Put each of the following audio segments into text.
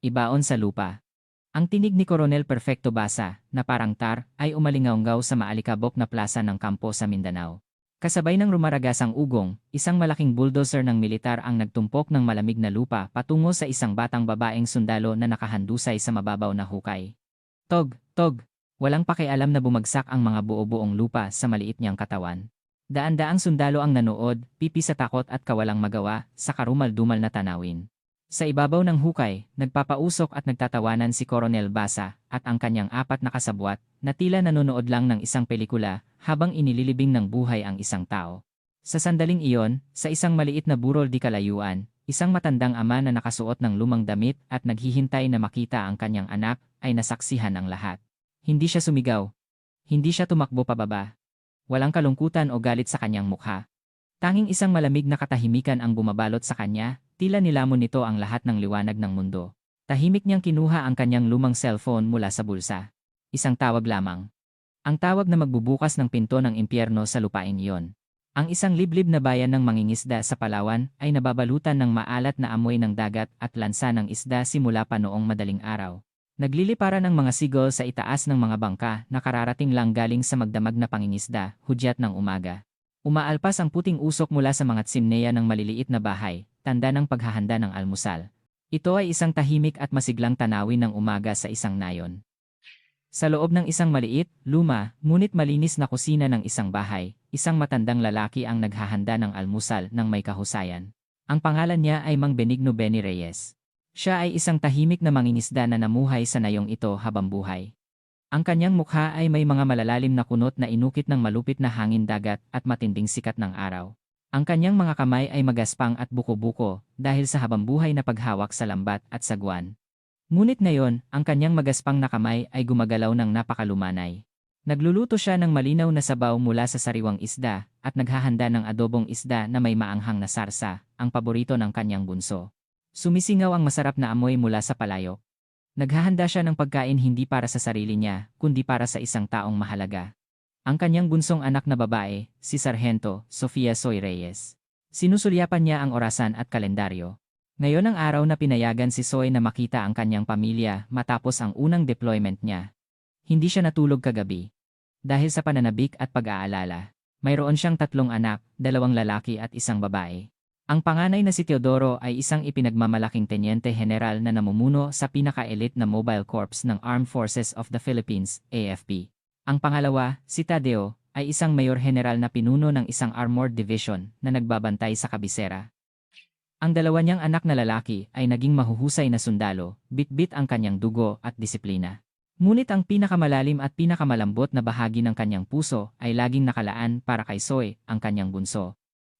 Ibaon sa lupa. Ang tinig ni Coronel Perfecto Basa, na parang tar, ay umalingaw sa maalikabok na plaza ng kampo sa Mindanao. Kasabay ng rumaragasang ugong, isang malaking bulldozer ng militar ang nagtumpok ng malamig na lupa patungo sa isang batang babaeng sundalo na nakahandusay sa mababaw na hukay. Tog, tog! Walang pakialam na bumagsak ang mga buo-buong lupa sa maliit niyang katawan. Daan-daang sundalo ang nanood, pipi sa takot at kawalang magawa, sa karumal-dumal na tanawin. Sa ibabaw ng hukay, nagpapausok at nagtatawanan si Coronel Basa at ang kanyang apat na kasabwat na tila nanonood lang ng isang pelikula habang inililibing ng buhay ang isang tao. Sa sandaling iyon, sa isang maliit na burol di kalayuan, isang matandang ama na nakasuot ng lumang damit at naghihintay na makita ang kanyang anak ay nasaksihan ang lahat. Hindi siya sumigaw. Hindi siya tumakbo pababa. Walang kalungkutan o galit sa kanyang mukha. Tanging isang malamig na katahimikan ang bumabalot sa kanya, tila nilamon nito ang lahat ng liwanag ng mundo. Tahimik niyang kinuha ang kanyang lumang cellphone mula sa bulsa. Isang tawag lamang. Ang tawag na magbubukas ng pinto ng impyerno sa lupain iyon. Ang isang liblib na bayan ng mangingisda sa Palawan ay nababalutan ng maalat na amoy ng dagat at lansa ng isda simula pa noong madaling araw. Nagliliparan ng mga sigol sa itaas ng mga bangka na kararating lang galing sa magdamag na pangingisda, hudyat ng umaga. Umaalpas ang puting usok mula sa mga tsimneya ng maliliit na bahay, tanda ng paghahanda ng almusal. Ito ay isang tahimik at masiglang tanawin ng umaga sa isang nayon. Sa loob ng isang maliit, luma, ngunit malinis na kusina ng isang bahay, isang matandang lalaki ang naghahanda ng almusal ng may kahusayan. Ang pangalan niya ay Mang Benigno Benny Reyes. Siya ay isang tahimik na mangingisda na namuhay sa nayong ito habang buhay. Ang kanyang mukha ay may mga malalalim na kunot na inukit ng malupit na hangin dagat at matinding sikat ng araw. Ang kanyang mga kamay ay magaspang at buko-buko dahil sa habambuhay na paghawak sa lambat at sagwan. Ngunit ngayon, ang kanyang magaspang na kamay ay gumagalaw ng napakalumanay. Nagluluto siya ng malinaw na sabaw mula sa sariwang isda at naghahanda ng adobong isda na may maanghang na sarsa, ang paborito ng kanyang bunso. Sumisingaw ang masarap na amoy mula sa palayok. Naghahanda siya ng pagkain hindi para sa sarili niya, kundi para sa isang taong mahalaga. Ang kanyang bunsong anak na babae, si Sargento Sofia Soy Reyes. Sinusulyapan niya ang orasan at kalendaryo. Ngayon ang araw na pinayagan si Soy na makita ang kanyang pamilya matapos ang unang deployment niya. Hindi siya natulog kagabi. Dahil sa pananabik at pag-aalala, mayroon siyang 3 anak, 2 lalaki at 1 babae. Ang panganay na si Teodoro ay isang ipinagmamalaking tenyente general na namumuno sa pinaka-elite na Mobile Corps ng Armed Forces of the Philippines, AFP. Ang pangalawa, si Tadeo, ay isang mayor general na pinuno ng isang armored division na nagbabantay sa kabisera. Ang 2 niyang anak na lalaki ay naging mahuhusay na sundalo, bit-bit ang kanyang dugo at disiplina. Ngunit ang pinakamalalim at pinakamalambot na bahagi ng kanyang puso ay laging nakalaan para kay Soy, ang kanyang bunso.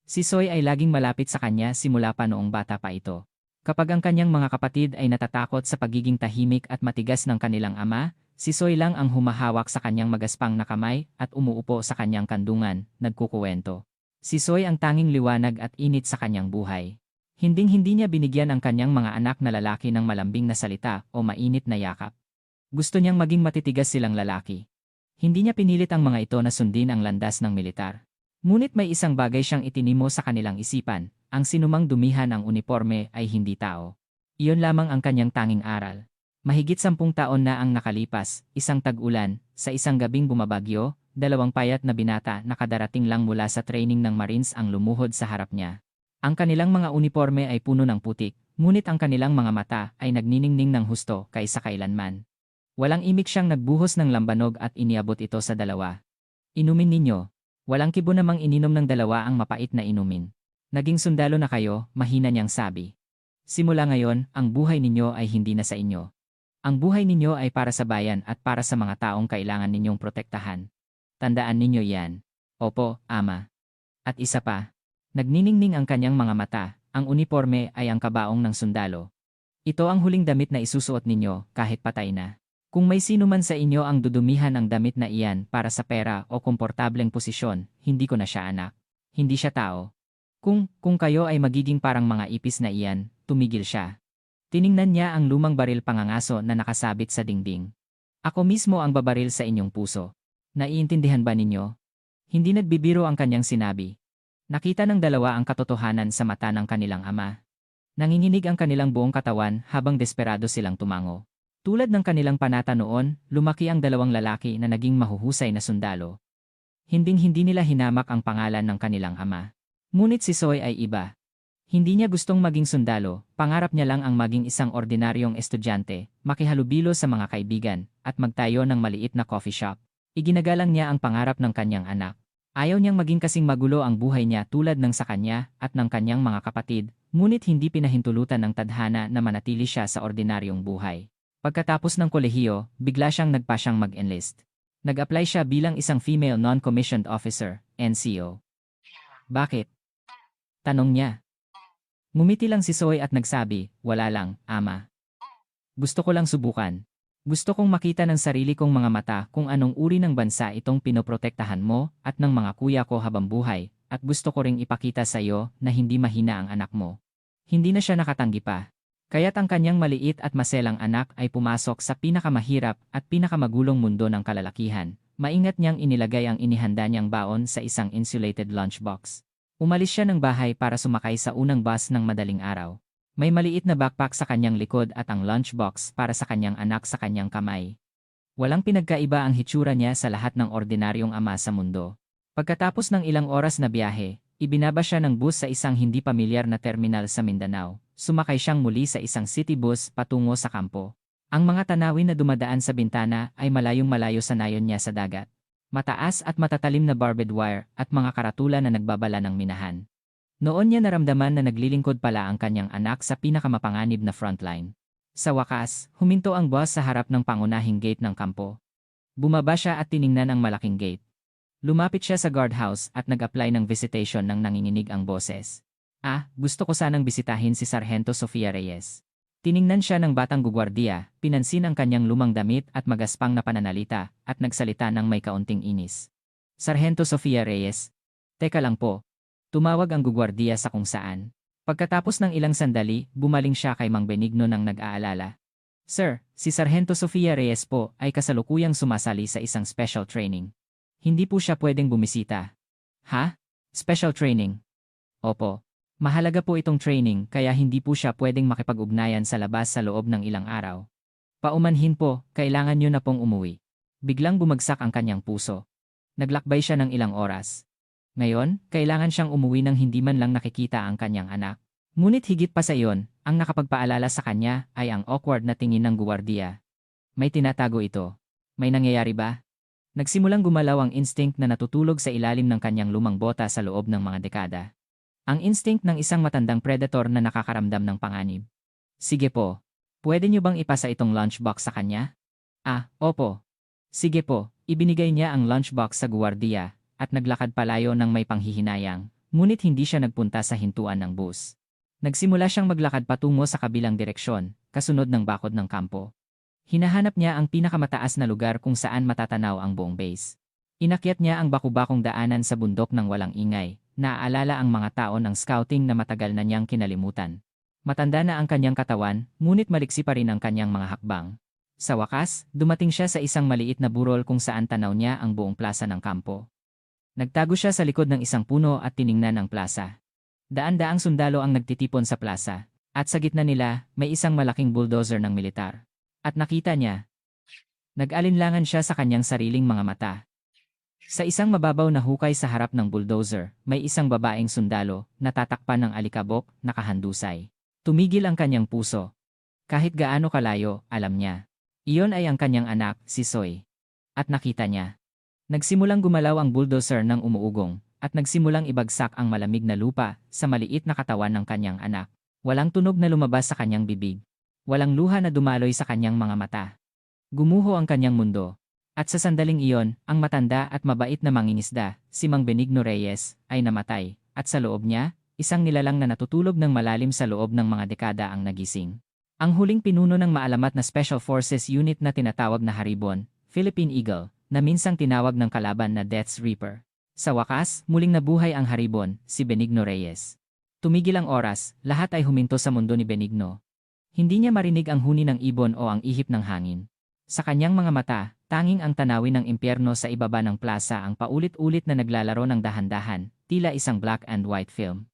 Si Soy ay laging malapit sa kanya simula pa noong bata pa ito. Kapag ang kanyang mga kapatid ay natatakot sa pagiging tahimik at matigas ng kanilang ama, si Soy lang ang humahawak sa kanyang magaspang na kamay at umuupo sa kanyang kandungan, nagkukuwento. Si Soy ang tanging liwanag at init sa kanyang buhay. Hinding-hindi niya binigyan ang kanyang mga anak na lalaki ng malambing na salita o mainit na yakap. Gusto niyang maging matitigas silang lalaki. Hindi niya pinilit ang mga ito na sundin ang landas ng militar. Ngunit may isang bagay siyang itinimo sa kanilang isipan, ang sinumang dumihan ang uniforme ay hindi tao. Iyon lamang ang kanyang tanging aral. Mahigit 10 taon na ang nakalipas, isang tag-ulan, sa isang gabing bumabagyo, 2 payat na binata na kadarating lang mula sa training ng Marines ang lumuhod sa harap niya. Ang kanilang mga uniforme ay puno ng putik, ngunit ang kanilang mga mata ay nagniningning ng husto kaysa kailanman. Walang imik siyang nagbuhos ng lambanog at iniabot ito sa 2. Inumin ninyo. Walang kibo namang ininom ng 2 ang mapait na inumin. Naging sundalo na kayo, mahina niyang sabi. Simula ngayon, ang buhay ninyo ay hindi na sa inyo. Ang buhay ninyo ay para sa bayan at para sa mga taong kailangan ninyong protektahan. Tandaan ninyo yan. Opo, Ama. At isa pa. Nagniningning ang kanyang mga mata, ang uniforme ay ang kabaong ng sundalo. Ito ang huling damit na isusuot ninyo kahit patay na. Kung may sino man sa inyo ang dudumihan ang damit na iyan para sa pera o komportableng posisyon, hindi ko na siya anak. Hindi siya tao. Kung kayo ay magiging parang mga ipis na iyan, tumigil siya. Tiningnan niya ang lumang baril pangangaso na nakasabit sa dingding. Ako mismo ang babaril sa inyong puso. Naiintindihan ba ninyo? Hindi nagbibiro ang kanyang sinabi. Nakita ng 2 ang katotohanan sa mata ng kanilang ama. Nanginginig ang kanilang buong katawan habang desperado silang tumango. Tulad ng kanilang panata noon, lumaki ang dalawang lalaki na naging mahuhusay na sundalo. Hinding-hindi nila hinamak ang pangalan ng kanilang ama. Ngunit si Soy ay iba. Hindi niya gustong maging sundalo, pangarap niya lang ang maging isang ordinaryong estudyante, makihalubilo sa mga kaibigan, at magtayo ng maliit na coffee shop. Iginagalang niya ang pangarap ng kanyang anak. Ayaw niyang maging kasing magulo ang buhay niya tulad ng sa kanya at ng kanyang mga kapatid, ngunit hindi pinahintulutan ng tadhana na manatili siya sa ordinaryong buhay. Pagkatapos ng kolehiyo, bigla siyang nagpasyang mag-enlist. Nag-apply siya bilang isang female non-commissioned officer, NCO. Bakit? Tanong niya. Ngumiti lang si Soy at nagsabi, wala lang, ama. Gusto ko lang subukan. Gusto kong makita ng sarili kong mga mata kung anong uri ng bansa itong pinoprotektahan mo at ng mga kuya ko habang buhay, at gusto ko ring ipakita sa iyo na hindi mahina ang anak mo. Hindi na siya nakatanggi pa. Kaya't ang kanyang maliit at maselang anak ay pumasok sa pinakamahirap at pinakamagulong mundo ng kalalakihan. Maingat niyang inilagay ang inihanda niyang baon sa isang insulated lunchbox. Umalis siya ng bahay para sumakay sa unang bus ng madaling araw. May maliit na backpack sa kanyang likod at ang lunchbox para sa kanyang anak sa kanyang kamay. Walang pinagkaiba ang hitsura niya sa lahat ng ordinaryong ama sa mundo. Pagkatapos ng ilang oras na biyahe, ibinaba siya ng bus sa isang hindi pamilyar na terminal sa Mindanao. Sumakay siyang muli sa isang city bus patungo sa kampo. Ang mga tanawin na dumadaan sa bintana ay malayong-malayo sa nayon niya sa dagat. Mataas at matatalim na barbed wire at mga karatula na nagbabala ng minahan. Noon niya naramdaman na naglilingkod pala ang kanyang anak sa pinakamapanganib na frontline. Sa wakas, huminto ang bus sa harap ng pangunahing gate ng kampo. Bumaba siya at tiningnan ang malaking gate. Lumapit siya sa guardhouse at nag-apply ng visitation nang nanginginig ang boses. Gusto ko sanang bisitahin si Sargento Sofia Reyes. Tiningnan siya ng batang gugwardiya, pinansin ang kanyang lumang damit at magaspang na pananalita, at nagsalita ng may kaunting inis. Sargento Sofia Reyes. Teka lang po. Tumawag ang gugwardiya sa kung saan. Pagkatapos ng ilang sandali, bumaling siya kay Mang Benigno nang nag-aalala. Sir, si Sargento Sofia Reyes po ay kasalukuyang sumasali sa isang special training. Hindi po siya pwedeng bumisita. Ha? Special training? Opo. Mahalaga po itong training kaya hindi po siya pwedeng makipag-ugnayan sa labas sa loob ng ilang araw. Paumanhin po, kailangan niyo na pong umuwi. Biglang bumagsak ang kanyang puso. Naglakbay siya ng ilang oras. Ngayon, kailangan siyang umuwi nang hindi man lang nakikita ang kanyang anak. Ngunit higit pa sa iyon, ang nakapagpaalala sa kanya ay ang awkward na tingin ng guwardiya. May tinatago ito. May nangyayari ba? Nagsimulang gumalaw ang instinct na natutulog sa ilalim ng kanyang lumang bota sa loob ng mga dekada. Ang instinct ng isang matandang predator na nakakaramdam ng panganib. Sige po. Pwede niyo bang ipasa itong lunchbox sa kanya? Opo. Sige po. Ibinigay niya ang lunchbox sa guwardiya at naglakad palayo ng may panghihinayang, ngunit hindi siya nagpunta sa hintuan ng bus. Nagsimula siyang maglakad patungo sa kabilang direksyon, kasunod ng bakod ng kampo. Hinahanap niya ang pinakamataas na lugar kung saan matatanaw ang buong base. Inakyat niya ang baku-bakong daanan sa bundok ng walang ingay. Naaalala ang mga tao ng scouting na matagal na niyang kinalimutan. Matanda na ang kanyang katawan, ngunit maliksi pa rin ang kanyang mga hakbang. Sa wakas, dumating siya sa isang maliit na burol kung saan tanaw niya ang buong plasa ng kampo. Nagtago siya sa likod ng isang puno at tiningnan ang plasa. Daan-daang sundalo ang nagtitipon sa plasa, at sa gitna nila, may isang malaking bulldozer ng militar. At nakita niya. Nag-alinlangan siya sa kanyang sariling mga mata. Sa isang mababaw na hukay sa harap ng bulldozer, may isang babaeng sundalo, natatakpan ng alikabok, nakahandusay. Tumigil ang kanyang puso. Kahit gaano kalayo, alam niya. Iyon ay ang kanyang anak, si Soy. At nakita niya. Nagsimulang gumalaw ang bulldozer ng umuugong, at nagsimulang ibagsak ang malamig na lupa sa maliit na katawan ng kanyang anak. Walang tunog na lumabas sa kanyang bibig. Walang luha na dumaloy sa kanyang mga mata. Gumuho ang kanyang mundo. At sa sandaling iyon, ang matanda at mabait na mangingisda, si Mang Benigno Reyes, ay namatay, at sa loob niya, isang nilalang na natutulog ng malalim sa loob ng mga dekada ang nagising. Ang huling pinuno ng maalamat na Special Forces Unit na tinatawag na Haribon, Philippine Eagle, na minsang tinawag ng kalaban na Death's Reaper. Sa wakas, muling nabuhay ang Haribon, si Benigno Reyes. Tumigil ang oras, lahat ay huminto sa mundo ni Benigno. Hindi niya marinig ang huni ng ibon o ang ihip ng hangin. Sa kanyang mga mata, tanging ang tanawin ng impyerno sa ibaba ng plasa ang paulit-ulit na naglalaro ng dahan-dahan, tila isang black and white film.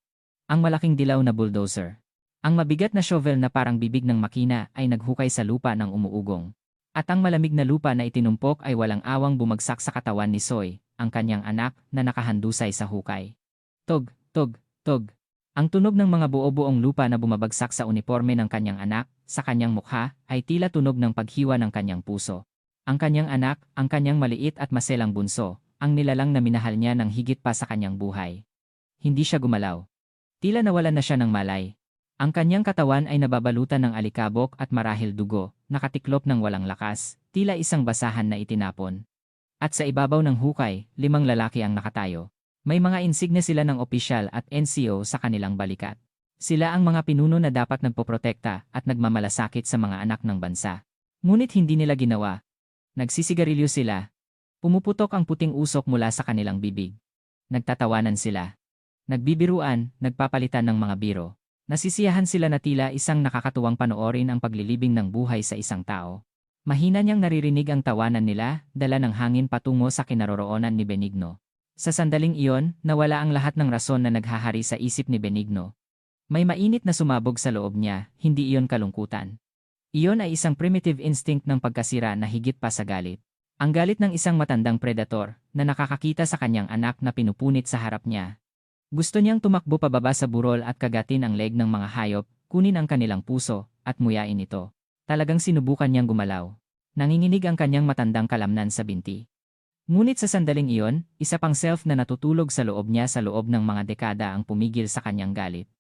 Ang malaking dilaw na bulldozer. Ang mabigat na shovel na parang bibig ng makina ay naghukay sa lupa ng umuugong. At ang malamig na lupa na itinumpok ay walang awang bumagsak sa katawan ni Soy, ang kanyang anak na nakahandusay sa hukay. Tog, tog, tog. Ang tunog ng mga buo-buong lupa na bumabagsak sa uniforme ng kanyang anak, sa kanyang mukha, ay tila tunog ng paghiwa ng kanyang puso. Ang kanyang anak, ang kanyang maliit at maselang bunso, ang nilalang na minahal niya ng higit pa sa kanyang buhay. Hindi siya gumalaw. Tila nawalan na siya ng malay. Ang kanyang katawan ay nababalutan ng alikabok at marahil dugo, nakatiklop ng walang lakas, tila isang basahan na itinapon. At sa ibabaw ng hukay, 5 lalaki ang nakatayo. May mga insignia sila ng opisyal at NCO sa kanilang balikat. Sila ang mga pinuno na dapat nagpoprotekta at nagmamalasakit sa mga anak ng bansa. Ngunit hindi nila ginawa. Nagsisigarilyo sila. Pumuputok ang puting usok mula sa kanilang bibig. Nagtatawanan sila. Nagbibiruan, nagpapalitan ng mga biro. Nasisiyahan sila na tila isang nakakatuwang panoorin ang paglilibing ng buhay sa isang tao. Mahina niyang naririnig ang tawanan nila, dala ng hangin patungo sa kinaroroonan ni Benigno. Sa sandaling iyon, nawala ang lahat ng rason na naghahari sa isip ni Benigno. May mainit na sumabog sa loob niya, hindi iyon kalungkutan. Iyon ay isang primitive instinct ng pagkasira na higit pa sa galit. Ang galit ng isang matandang predator na nakakakita sa kanyang anak na pinupunit sa harap niya. Gusto niyang tumakbo pababa sa burol at kagatin ang leg ng mga hayop, kunin ang kanilang puso, at muyain ito. Talagang sinubukan niyang gumalaw. Nanginginig ang kanyang matandang kalamnan sa binti. Ngunit sa sandaling iyon, isa pang self na natutulog sa loob niya sa loob ng mga dekada ang pumigil sa kanyang galit.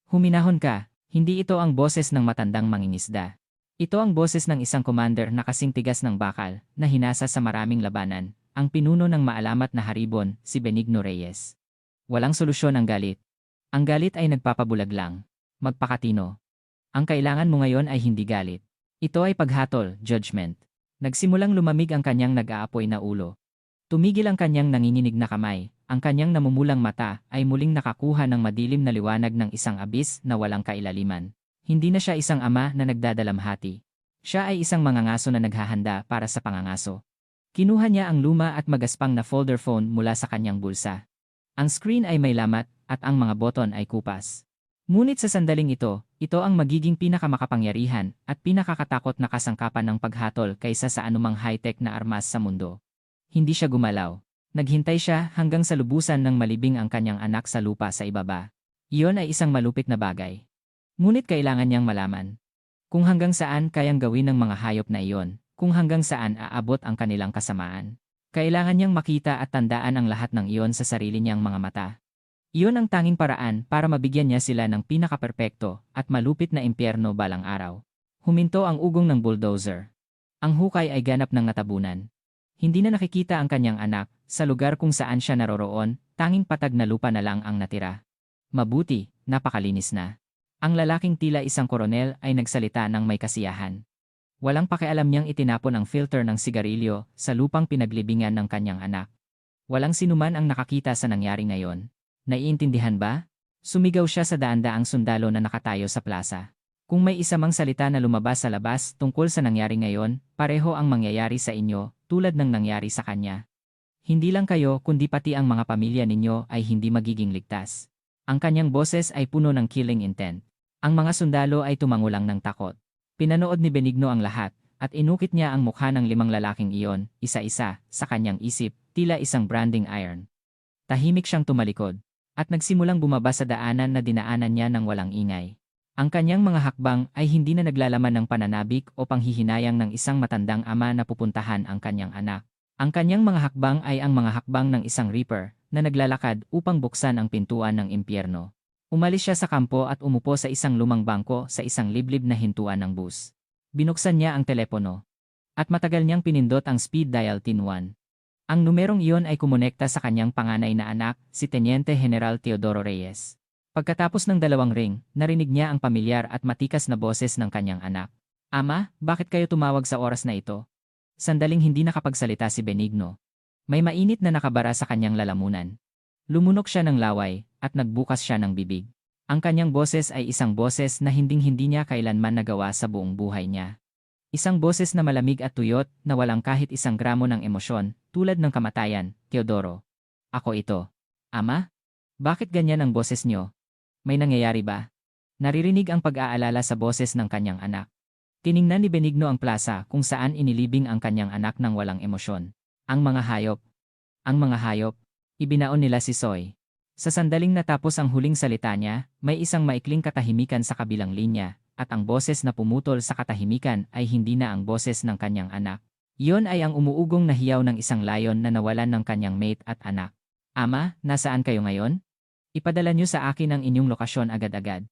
Huminahon ka, hindi ito ang boses ng matandang mangingisda. Ito ang boses ng isang commander na kasing tigas ng bakal, na hinasa sa maraming labanan, ang pinuno ng maalamat na haribon, si Benigno Reyes. Walang solusyon ang galit. Ang galit ay nagpapabulag lang. Magpakatino. Ang kailangan mo ngayon ay hindi galit. Ito ay paghatol, judgment. Nagsimulang lumamig ang kanyang nag-aapoy na ulo. Tumigil ang kanyang nanginginig na kamay. Ang kanyang namumulang mata ay muling nakakuha ng madilim na liwanag ng isang abis na walang kailaliman. Hindi na siya isang ama na nagdadalamhati. Siya ay isang mangangaso na naghahanda para sa pangangaso. Kinuha niya ang luma at magaspang na folder phone mula sa kanyang bulsa. Ang screen ay may lamat at ang mga boton ay kupas. Ngunit sa sandaling ito ang magiging pinakamakapangyarihan at pinakakatakot na kasangkapan ng paghatol kaysa sa anumang high-tech na armas sa mundo. Hindi siya gumalaw. Naghintay siya hanggang sa lubusan ng malibing ang kanyang anak sa lupa sa ibaba. Iyon ay isang malupit na bagay. Ngunit kailangan niyang malaman kung hanggang saan kayang gawin ng mga hayop na iyon, kung hanggang saan aabot ang kanilang kasamaan. Kailangan niyang makita at tandaan ang lahat ng iyon sa sarili niyang mga mata. Iyon ang tanging paraan para mabigyan niya sila ng pinakaperpekto at malupit na impyerno balang araw. Huminto ang ugong ng bulldozer. Ang hukay ay ganap ng natabunan. Hindi na nakikita ang kanyang anak, sa lugar kung saan siya naroroon, tanging patag na lupa na lang ang natira. Mabuti, napakalinis na. Ang lalaking tila isang koronel ay nagsalita ng may kasiyahan. Walang pakialam niyang itinapon ang filter ng sigarilyo sa lupang pinaglibingan ng kanyang anak. Walang sinuman ang nakakita sa nangyari ngayon. Naiintindihan ba? Sumigaw siya sa daan-daang sundalo na nakatayo sa plaza. Kung may isa mang salita na lumabas sa labas tungkol sa nangyari ngayon, pareho ang mangyayari sa inyo, tulad ng nangyari sa kanya. Hindi lang kayo kundi pati ang mga pamilya ninyo ay hindi magiging ligtas. Ang kanyang boses ay puno ng killing intent. Ang mga sundalo ay tumangulang ng takot. Pinanood ni Benigno ang lahat, at inukit niya ang mukha ng 5 lalaking iyon, isa-isa, sa kanyang isip, tila isang branding iron. Tahimik siyang tumalikod, at nagsimulang bumaba sa daanan na dinaanan niya ng walang ingay. Ang kanyang mga hakbang ay hindi na naglalaman ng pananabik o panghihinayang ng isang matandang ama na pupuntahan ang kanyang anak. Ang kanyang mga hakbang ay ang mga hakbang ng isang reaper na naglalakad upang buksan ang pintuan ng impyerno. Umalis siya sa kampo at umupo sa isang lumang bangko sa isang liblib na hintuan ng bus. Binuksan niya ang telepono. At matagal niyang pinindot ang speed dial tin 1. Ang numerong iyon ay kumonekta sa kanyang panganay na anak, si Teniente General Teodoro Reyes. Pagkatapos ng 2 ring, narinig niya ang pamilyar at matikas na boses ng kanyang anak. Ama, bakit kayo tumawag sa oras na ito? Sandaling hindi nakapagsalita si Benigno. May mainit na nakabara sa kanyang lalamunan. Lumunok siya ng laway, at nagbukas siya ng bibig. Ang kanyang boses ay isang boses na hinding-hindi niya kailanman nagawa sa buong buhay niya. Isang boses na malamig at tuyot, na walang kahit isang gramo ng emosyon, tulad ng kamatayan. Teodoro. Ako ito. Ama? Bakit ganyan ang boses niyo? May nangyayari ba? Naririnig ang pag-aalala sa boses ng kanyang anak. Tiningnan ni Benigno ang plaza kung saan inilibing ang kanyang anak ng walang emosyon. Ang mga hayop. Ang mga hayop. Ibinaon nila si Soy. Sa sandaling natapos ang huling salita niya, may isang maikling katahimikan sa kabilang linya, at ang boses na pumutol sa katahimikan ay hindi na ang boses ng kanyang anak. Iyon ay ang umuugong na hiyaw ng isang layon na nawalan ng kanyang mate at anak. Ama, nasaan kayo ngayon? Ipadala niyo sa akin ang inyong lokasyon agad-agad.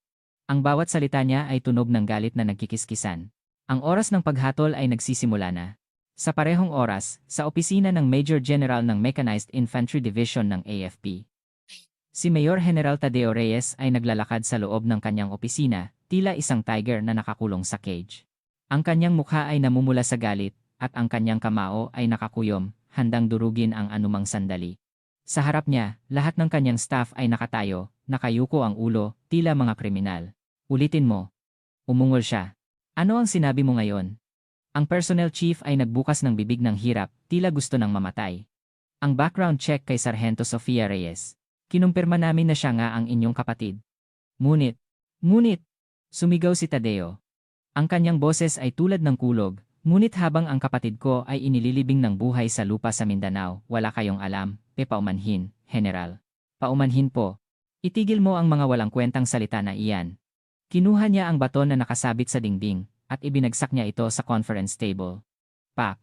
Ang bawat salita niya ay tunog ng galit na nagkikiskisan. Ang oras ng paghatol ay nagsisimula na. Sa parehong oras, sa opisina ng Major General ng Mechanized Infantry Division ng AFP. Si Mayor General Tadeo Reyes ay naglalakad sa loob ng kanyang opisina, tila isang tiger na nakakulong sa cage. Ang kanyang mukha ay namumula sa galit, at ang kanyang kamao ay nakakuyom, handang durugin ang anumang sandali. Sa harap niya, lahat ng kanyang staff ay nakatayo, nakayuko ang ulo, tila mga kriminal. Ulitin mo. Umungol siya. Ano ang sinabi mo ngayon? Ang personnel chief ay nagbukas ng bibig ng hirap, tila gusto nang mamatay. Ang background check kay Sargento Sofia Reyes. Kinumpirma namin na siya nga ang inyong kapatid. Ngunit, sumigaw si Tadeo. Ang kanyang boses ay tulad ng kulog, ngunit habang ang kapatid ko ay inililibing ng buhay sa lupa sa Mindanao, wala kayong alam, paumanhin, General. Paumanhin po. Itigil mo ang mga walang kwentang salita na iyan. Kinuha niya ang baton na nakasabit sa dingding, at ibinagsak niya ito sa conference table. Pak!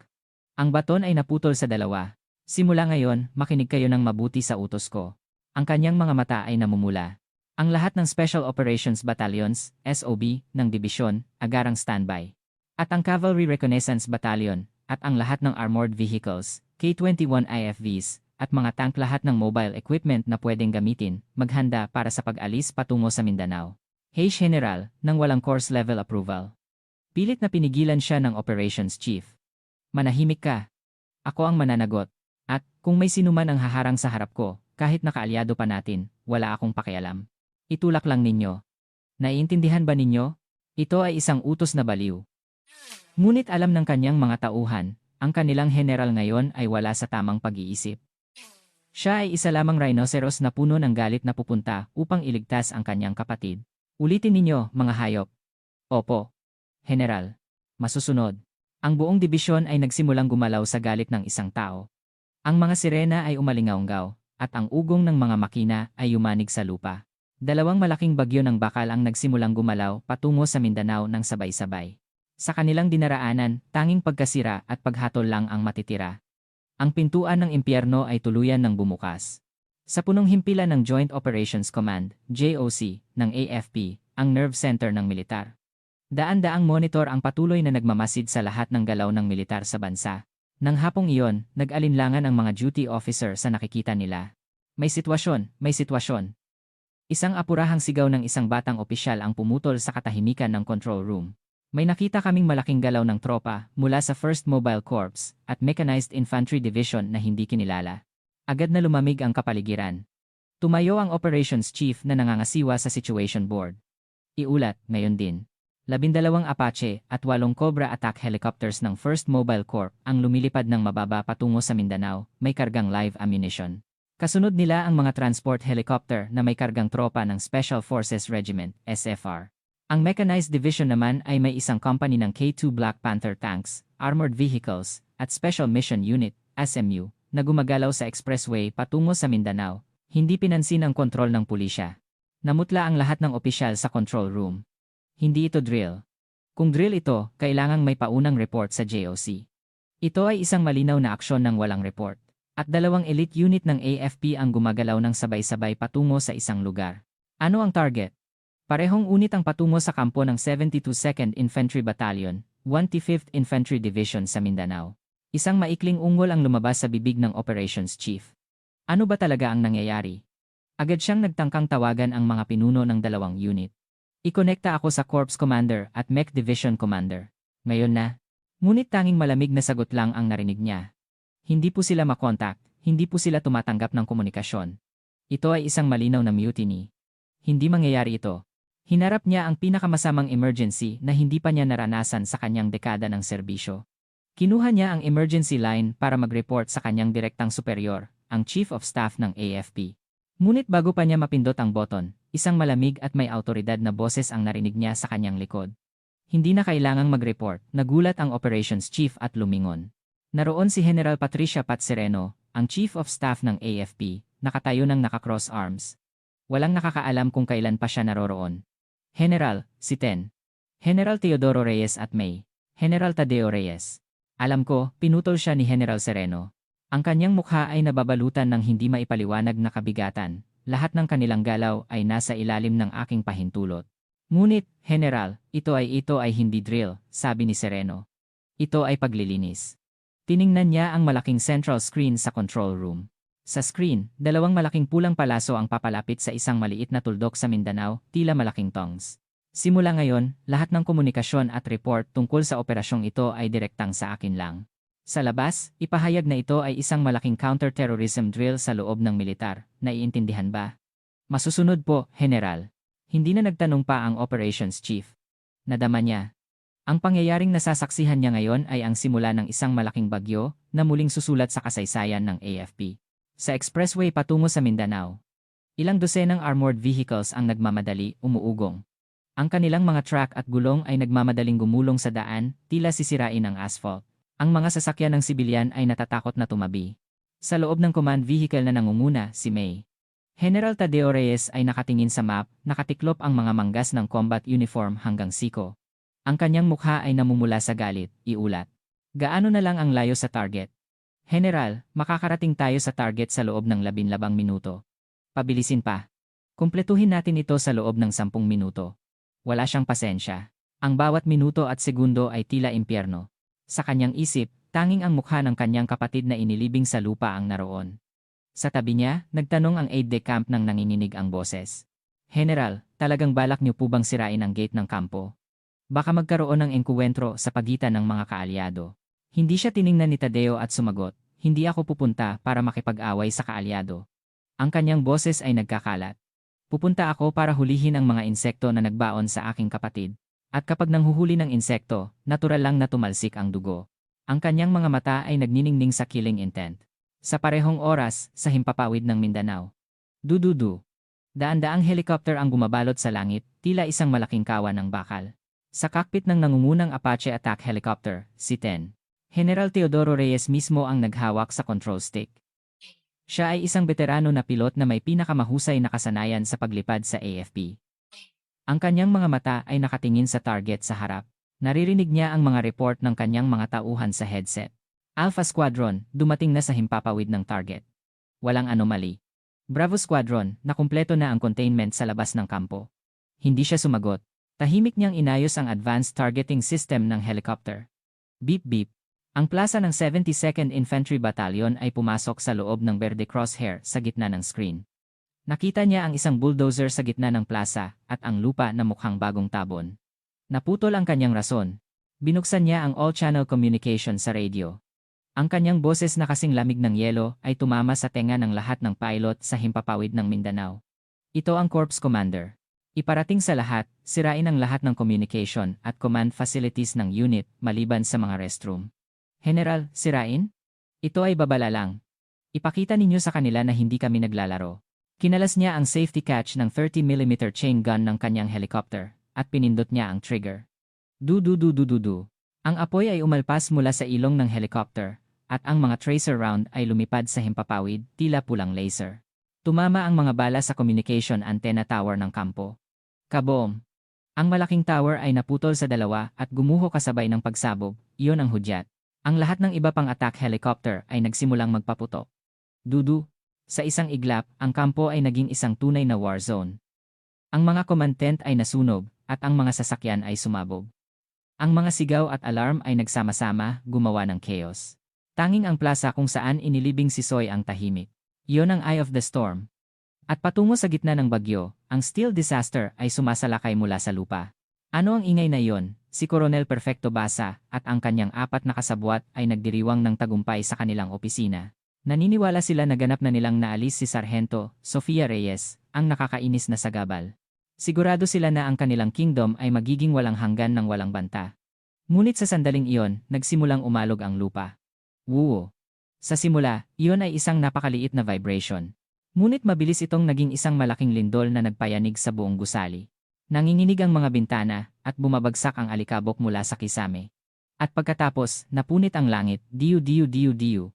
Ang baton ay naputol sa dalawa. Simula ngayon, makinig kayo ng mabuti sa utos ko. Ang kanyang mga mata ay namumula. Ang lahat ng Special Operations Battalions, SOB, ng dibisyon, agarang standby. At ang Cavalry Reconnaissance Battalion, at ang lahat ng Armored Vehicles, K-21 IFVs, at mga tank lahat ng mobile equipment na pwedeng gamitin, maghanda para sa pag-alis patungo sa Mindanao. Hey General, nang walang course level approval. Pilit na pinigilan siya ng Operations Chief. Manahimik ka. Ako ang mananagot. At, kung may sinuman ang haharang sa harap ko, kahit nakaalyado pa natin, wala akong pakialam. Itulak lang ninyo. Naiintindihan ba ninyo? Ito ay isang utos na baliw. Ngunit alam ng kanyang mga tauhan, ang kanilang general ngayon ay wala sa tamang pag-iisip. Siya ay isa lamang rhinoceros na puno ng galit na pupunta upang iligtas ang kanyang kapatid. Ulitin ninyo, mga hayop. Opo. General. Masusunod. Ang buong dibisyon ay nagsimulang gumalaw sa galit ng isang tao. Ang mga sirena ay umalingaunggaw, at ang ugong ng mga makina ay yumanig sa lupa. Dalawang malaking bagyo ng bakal ang nagsimulang gumalaw patungo sa Mindanao ng sabay-sabay. Sa kanilang dinaraanan, tanging pagkasira at paghatol lang ang matitira. Ang pintuan ng impyerno ay tuluyan ng bumukas. Sa punong himpilan ng Joint Operations Command, JOC, ng AFP, ang nerve center ng militar. Daan-daang monitor ang patuloy na nagmamasid sa lahat ng galaw ng militar sa bansa. Nang hapong iyon, nag-alinlangan ang mga duty officer sa nakikita nila. May sitwasyon, may sitwasyon. Isang apurahang sigaw ng isang batang opisyal ang pumutol sa katahimikan ng control room. May nakita kaming malaking galaw ng tropa mula sa 1st Mobile Corps at Mechanized Infantry Division na hindi kinilala. Agad na lumamig ang kapaligiran. Tumayo ang operations chief na nangangasiwa sa situation board. Iulat, ngayon din. 12 Apache at 8 Cobra attack helicopters ng 1st Mobile Corps ang lumilipad ng mababa patungo sa Mindanao, may kargang live ammunition. Kasunod nila ang mga transport helicopter na may kargang tropa ng Special Forces Regiment, SFR. Ang Mechanized Division naman ay may isang company ng K2 Black Panther tanks, armored vehicles, at Special Mission Unit, SMU, na gumagalaw sa expressway patungo sa Mindanao. Hindi pinansin ang kontrol ng pulisya. Namutla ang lahat ng opisyal sa control room. Hindi ito drill. Kung drill ito, kailangang may paunang report sa JOC. Ito ay isang malinaw na aksyon ng walang report. At 2 elite unit ng AFP ang gumagalaw ng sabay-sabay patungo sa isang lugar. Ano ang target? Parehong unit ang patungo sa kampo ng 72nd Infantry Battalion, 25th Infantry Division sa Mindanao. Isang maikling ungol ang lumabas sa bibig ng Operations Chief. Ano ba talaga ang nangyayari? Agad siyang nagtangkang tawagan ang mga pinuno ng 2 unit. Ikonekta ako sa Corps Commander at Mech Division Commander. Ngayon na. Ngunit tanging malamig na sagot lang ang narinig niya. Hindi po sila makontak, hindi po sila tumatanggap ng komunikasyon. Ito ay isang malinaw na mutiny. Hindi mangyayari ito. Hinarap niya ang pinakamasamang emergency na hindi pa niya naranasan sa kanyang dekada ng serbisyo. Kinuha niya ang emergency line para mag-report sa kanyang direktang superior, ang Chief of Staff ng AFP. Ngunit bago pa niya mapindot ang button, isang malamig at may awtoridad na boses ang narinig niya sa kanyang likod. Hindi na kailangang mag-report, nagulat ang operations chief at lumingon. Naroon si General Patricia Pat Sereno, ang Chief of Staff ng AFP, nakatayo ng naka-cross arms. Walang nakakaalam kung kailan pa siya naroroon. General, si Ten. General Teodoro Reyes at May. General Tadeo Reyes. Alam ko, pinutol siya ni General Sereno. Ang kanyang mukha ay nababalutan ng hindi maipaliwanag na kabigatan. Lahat ng kanilang galaw ay nasa ilalim ng aking pahintulot. Ngunit, General, ito ay hindi drill, sabi ni Sereno. Ito ay paglilinis. Tiningnan niya ang malaking central screen sa control room. Sa screen, dalawang malaking pulang palaso ang papalapit sa isang maliit na tuldok sa Mindanao, tila malaking tongs. Simula ngayon, lahat ng komunikasyon at report tungkol sa operasyong ito ay direktang sa akin lang. Sa labas, ipahayag na ito ay isang malaking counter-terrorism drill sa loob ng militar. Naiintindihan ba? Masusunod po, General. Hindi na nagtanong pa ang operations chief. Nadama niya. Ang pangyayaring nasasaksihan niya ngayon ay ang simula ng isang malaking bagyo na muling susulat sa kasaysayan ng AFP. Sa expressway patungo sa Mindanao, ilang dosenang armored vehicles ang nagmamadali, umuugong. Ang kanilang mga truck at gulong ay nagmamadaling gumulong sa daan, tila sisirain ang asphalt. Ang mga sasakyan ng sibilyan ay natatakot na tumabi. Sa loob ng command vehicle na nangunguna, si May. General Tadeo Reyes ay nakatingin sa map, nakatiklop ang mga manggas ng combat uniform hanggang siko. Ang kanyang mukha ay namumula sa galit, iulat. Gaano na lang ang layo sa target? General, makakarating tayo sa target sa loob ng 12 minuto. Pabilisin pa. Kumpletuhin natin ito sa loob ng 10 minuto. Wala siyang pasensya. Ang bawat minuto at segundo ay tila impyerno. Sa kanyang isip, tanging ang mukha ng kanyang kapatid na inilibing sa lupa ang naroon. Sa tabi niya, nagtanong ang aide-de-camp nang nanginginig ang boses. General, talagang balak niyo po bang sirain ang gate ng kampo? Baka magkaroon ng engkuwentro sa pagitan ng mga kaalyado. Hindi siya tiningnan ni Tadeo at sumagot, hindi ako pupunta para makipag-away sa kaalyado. Ang kanyang boses ay nagkakalat. Pupunta ako para hulihin ang mga insekto na nagbaon sa aking kapatid. At kapag nanghuhuli ng insekto, natural lang na tumalsik ang dugo. Ang kanyang mga mata ay nagniningning sa killing intent. Sa parehong oras, sa himpapawid ng Mindanao. Dududu. Daan-daang helicopter ang gumabalot sa langit, tila isang malaking kawan ng bakal. Sa cockpit ng nangungunang Apache attack helicopter, si Ten. General Teodoro Reyes mismo ang naghawak sa control stick. Siya ay isang veterano na pilot na may pinakamahusay na kasanayan sa paglipad sa AFP. Ang kanyang mga mata ay nakatingin sa target sa harap. Naririnig niya ang mga report ng kanyang mga tauhan sa headset. Alpha Squadron, dumating na sa himpapawid ng target. Walang anomaly. Bravo Squadron, nakumpleto na ang containment sa labas ng kampo. Hindi siya sumagot. Tahimik niyang inayos ang advanced targeting system ng helicopter. Beep beep. Ang plasa ng 72nd Infantry Battalion ay pumasok sa loob ng Verde Crosshair sa gitna ng screen. Nakita niya ang isang bulldozer sa gitna ng plasa at ang lupa na mukhang bagong tabon. Naputol ang kanyang rason. Binuksan niya ang all-channel communication sa radio. Ang kanyang boses na kasing lamig ng yelo ay tumama sa tenga ng lahat ng pilot sa himpapawid ng Mindanao. Ito ang Corps Commander. Iparating sa lahat, sirain ang lahat ng communication at command facilities ng unit maliban sa mga restroom. General, sirain? Ito ay babala lang. Ipakita ninyo sa kanila na hindi kami naglalaro. Kinalas niya ang safety catch ng 30mm chain gun ng kanyang helicopter at pinindot niya ang trigger. Du-du-du-du-du-du. Ang apoy ay umalpas mula sa ilong ng helicopter at ang mga tracer round ay lumipad sa himpapawid, tila pulang laser. Tumama ang mga bala sa communication antenna tower ng kampo. Kaboom! Ang malaking tower ay naputol sa dalawa at gumuho kasabay ng pagsabog, iyon ang hudyat. Ang lahat ng iba pang attack helicopter ay nagsimulang magpaputok. Dudu! Sa isang iglap, ang kampo ay naging isang tunay na war zone. Ang mga command tent ay nasunog at ang mga sasakyan ay sumabog. Ang mga sigaw at alarm ay nagsama-sama, gumawa ng chaos. Tanging ang plaza kung saan inilibing si Soy ang tahimik. Iyon ang eye of the storm. At patungo sa gitna ng bagyo, ang steel disaster ay sumasalakay mula sa lupa. Ano ang ingay na iyon? Si Coronel Perfecto Basa at ang kanyang 4 na kasabwat ay nagdiriwang ng tagumpay sa kanilang opisina. Naniniwala sila na ganap na nilang naalis si Sargento Sofia Reyes, ang nakakainis na sagabal. Sigurado sila na ang kanilang kingdom ay magiging walang hanggan ng walang banta. Ngunit sa sandaling iyon, nagsimulang umalog ang lupa. Wuo! Sa simula, iyon ay isang napakaliit na vibration. Ngunit mabilis itong naging isang malaking lindol na nagpayanig sa buong gusali. Nanginginig ang mga bintana at bumabagsak ang alikabok mula sa kisame. At pagkatapos, napunit ang langit, diu diu diu diu.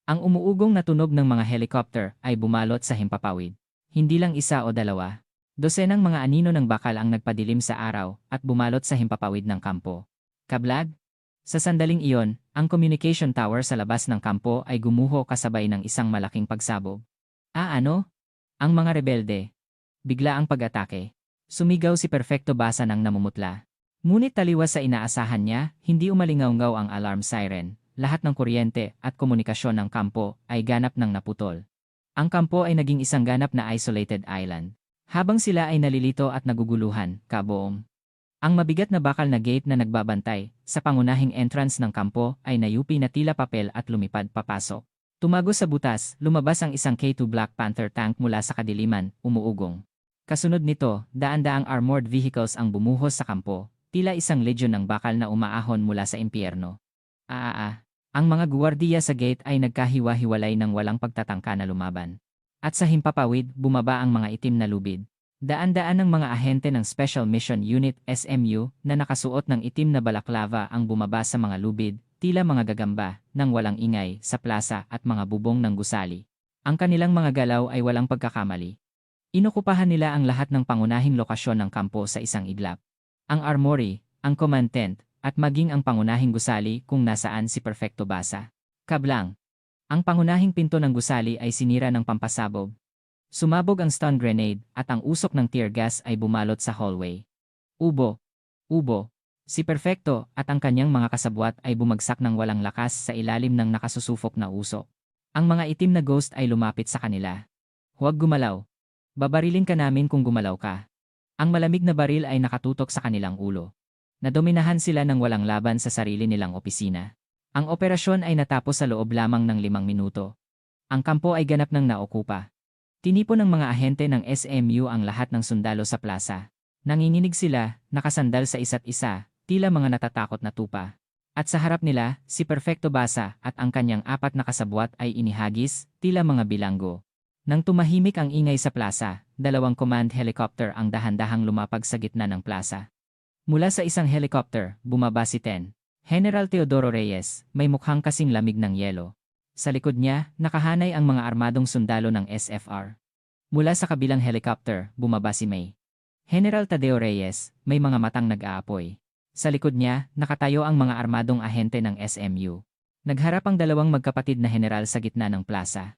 Ang umuugong na tunog ng mga helicopter ay bumalot sa himpapawid. Hindi lang isa o dalawa. Dosenang mga anino ng bakal ang nagpadilim sa araw at bumalot sa himpapawid ng kampo. Kablag? Sa sandaling iyon, ang communication tower sa labas ng kampo ay gumuho kasabay ng isang malaking pagsabog. Ano? Ang mga rebelde. Bigla ang pag-atake. Sumigaw si Perfecto Basa ng namumutla. Ngunit taliwas sa inaasahan niya, hindi umalingaw-ngaw ang alarm siren. Lahat ng kuryente at komunikasyon ng kampo ay ganap ng naputol. Ang kampo ay naging isang ganap na isolated island. Habang sila ay nalilito at naguguluhan, kaboom. Ang mabigat na bakal na gate na nagbabantay sa pangunahing entrance ng kampo ay nayupi na tila papel at lumipad papasok. Tumago sa butas, lumabas ang isang K2 Black Panther tank mula sa kadiliman, umuugong. Kasunod nito, daan-daang armored vehicles ang bumuhos sa kampo, tila isang legion ng bakal na umaahon mula sa impyerno. Ang mga guwardiya sa gate ay nagkahiwa-hiwalay ng walang pagtatangka na lumaban. At sa himpapawid, bumaba ang mga itim na lubid. Daan-daan ng mga ahente ng Special Mission Unit SMU na nakasuot ng itim na balaklava ang bumaba sa mga lubid, tila mga gagamba, nang walang ingay sa plaza at mga bubong ng gusali. Ang kanilang mga galaw ay walang pagkakamali. Inokupahan nila ang lahat ng pangunahing lokasyon ng kampo sa isang iglap. Ang armory, ang command tent, at maging ang pangunahing gusali kung nasaan si Perfecto Basa. Kablang. Ang pangunahing pinto ng gusali ay sinira ng pampasabog. Sumabog ang stun grenade at ang usok ng tear gas ay bumalot sa hallway. Ubo. Si Perfecto at ang kanyang mga kasabwat ay bumagsak ng walang lakas sa ilalim ng nakasusufok na usok. Ang mga itim na ghost ay lumapit sa kanila. Huwag gumalaw. Babarilin ka namin kung gumalaw ka. Ang malamig na baril ay nakatutok sa kanilang ulo. Nadominahan sila ng walang laban sa sarili nilang opisina. Ang operasyon ay natapos sa loob lamang ng 5 minuto. Ang kampo ay ganap ng naokupa. Tinipon ng mga ahente ng SMU ang lahat ng sundalo sa plaza. Nanginginig sila, nakasandal sa isa't isa, tila mga natatakot na tupa. At sa harap nila, si Perfecto Basa at ang kanyang 4 na kasabwat ay inihagis, tila mga bilanggo. Nang tumahimik ang ingay sa plaza, 2 command helicopter ang dahan-dahang lumapag sa gitna ng plaza. Mula sa isang helicopter, bumaba si General Teodoro Reyes, may mukhang kasing lamig ng yelo. Sa likod niya, nakahanay ang mga armadong sundalo ng SFR. Mula sa kabilang helicopter, bumaba si General Tadeo Reyes, may mga matang nag-aapoy. Sa likod niya, nakatayo ang mga armadong ahente ng SMU. Nagharap ang 2 magkapatid na general sa gitna ng plaza.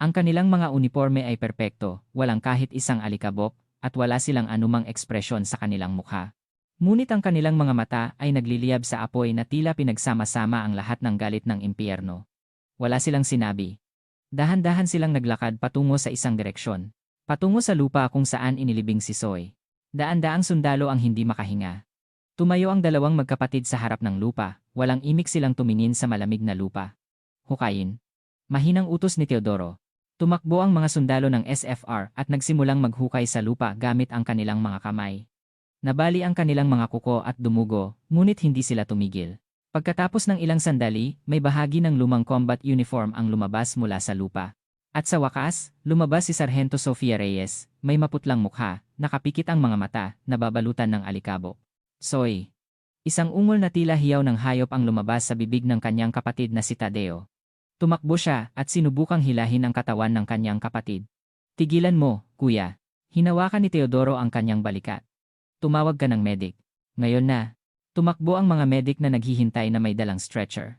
Ang kanilang mga uniforme ay perpekto, walang kahit isang alikabok, at wala silang anumang ekspresyon sa kanilang mukha. Ngunit ang kanilang mga mata ay nagliliyab sa apoy na tila pinagsama-sama ang lahat ng galit ng impyerno. Wala silang sinabi. Dahan-dahan silang naglakad patungo sa isang direksyon. Patungo sa lupa kung saan inilibing si Soy. Daan-daang sundalo ang hindi makahinga. Tumayo ang 2 magkapatid sa harap ng lupa, walang imik silang tumingin sa malamig na lupa. Hukayin. Mahinang utos ni Teodoro. Tumakbo ang mga sundalo ng SFR at nagsimulang maghukay sa lupa gamit ang kanilang mga kamay. Nabali ang kanilang mga kuko at dumugo, ngunit hindi sila tumigil. Pagkatapos ng ilang sandali, may bahagi ng lumang combat uniform ang lumabas mula sa lupa. At sa wakas, lumabas si Sargento Sofia Reyes, may maputlang mukha, nakapikit ang mga mata, nababalutan ng alikabok. Soy. Isang ungol na tila hiyaw ng hayop ang lumabas sa bibig ng kanyang kapatid na si Tadeo. Tumakbo siya at sinubukang hilahin ang katawan ng kanyang kapatid. Tigilan mo, kuya. Hinawakan ni Teodoro ang kanyang balikat. Tumawag ka ng medic. Ngayon na. Tumakbo ang mga medic na naghihintay na may dalang stretcher.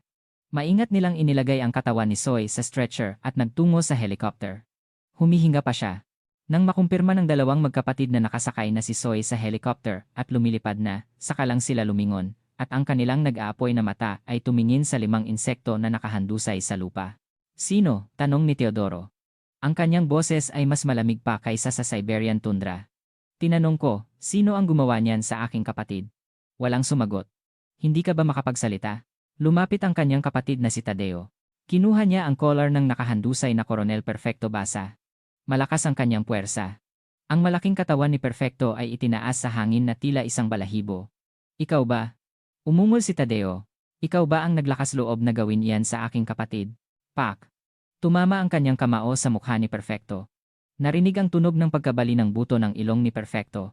Maingat nilang inilagay ang katawan ni Soy sa stretcher at nagtungo sa helicopter. Humihinga pa siya. Nang makumpirma ng 2 magkapatid na nakasakay na si Soy sa helicopter at lumilipad na, saka lang sila lumingon, at ang kanilang nag-aapoy na mata ay tumingin sa 5 insekto na nakahandusay sa lupa. Sino? Tanong ni Teodoro. Ang kanyang boses ay mas malamig pa kaysa sa Siberian tundra. Tinanong ko, sino ang gumawa niyan sa aking kapatid? Walang sumagot. Hindi ka ba makapagsalita? Lumapit ang kanyang kapatid na si Tadeo. Kinuha niya ang collar ng nakahandusay na Coronel Perfecto Basa. Malakas ang kanyang puwersa. Ang malaking katawan ni Perfecto ay itinaas sa hangin na tila isang balahibo. Ikaw ba? Umungol si Tadeo. Ikaw ba ang naglakas loob na gawin iyan sa aking kapatid? Pak. Tumama ang kanyang kamao sa mukha ni Perfecto. Narinig ang tunog ng pagkabali ng buto ng ilong ni Perfecto.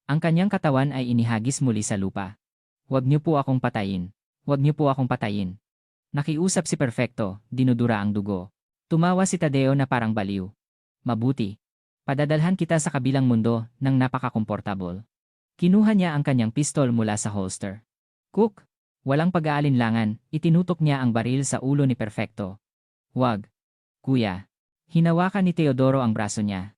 Ang kanyang katawan ay inihagis muli sa lupa. Huwag niyo po akong patayin. Huwag niyo po akong patayin. Nakiusap si Perfecto, dinudura ang dugo. Tumawa si Tadeo na parang baliw. Mabuti. Padadalhan kita sa kabilang mundo ng napaka-komportable. Kinuha niya ang kanyang pistol mula sa holster. Cook! Walang pag-aalinlangan, itinutok niya ang baril sa ulo ni Perfecto. Huwag. Kuya. Hinawakan ni Teodoro ang braso niya.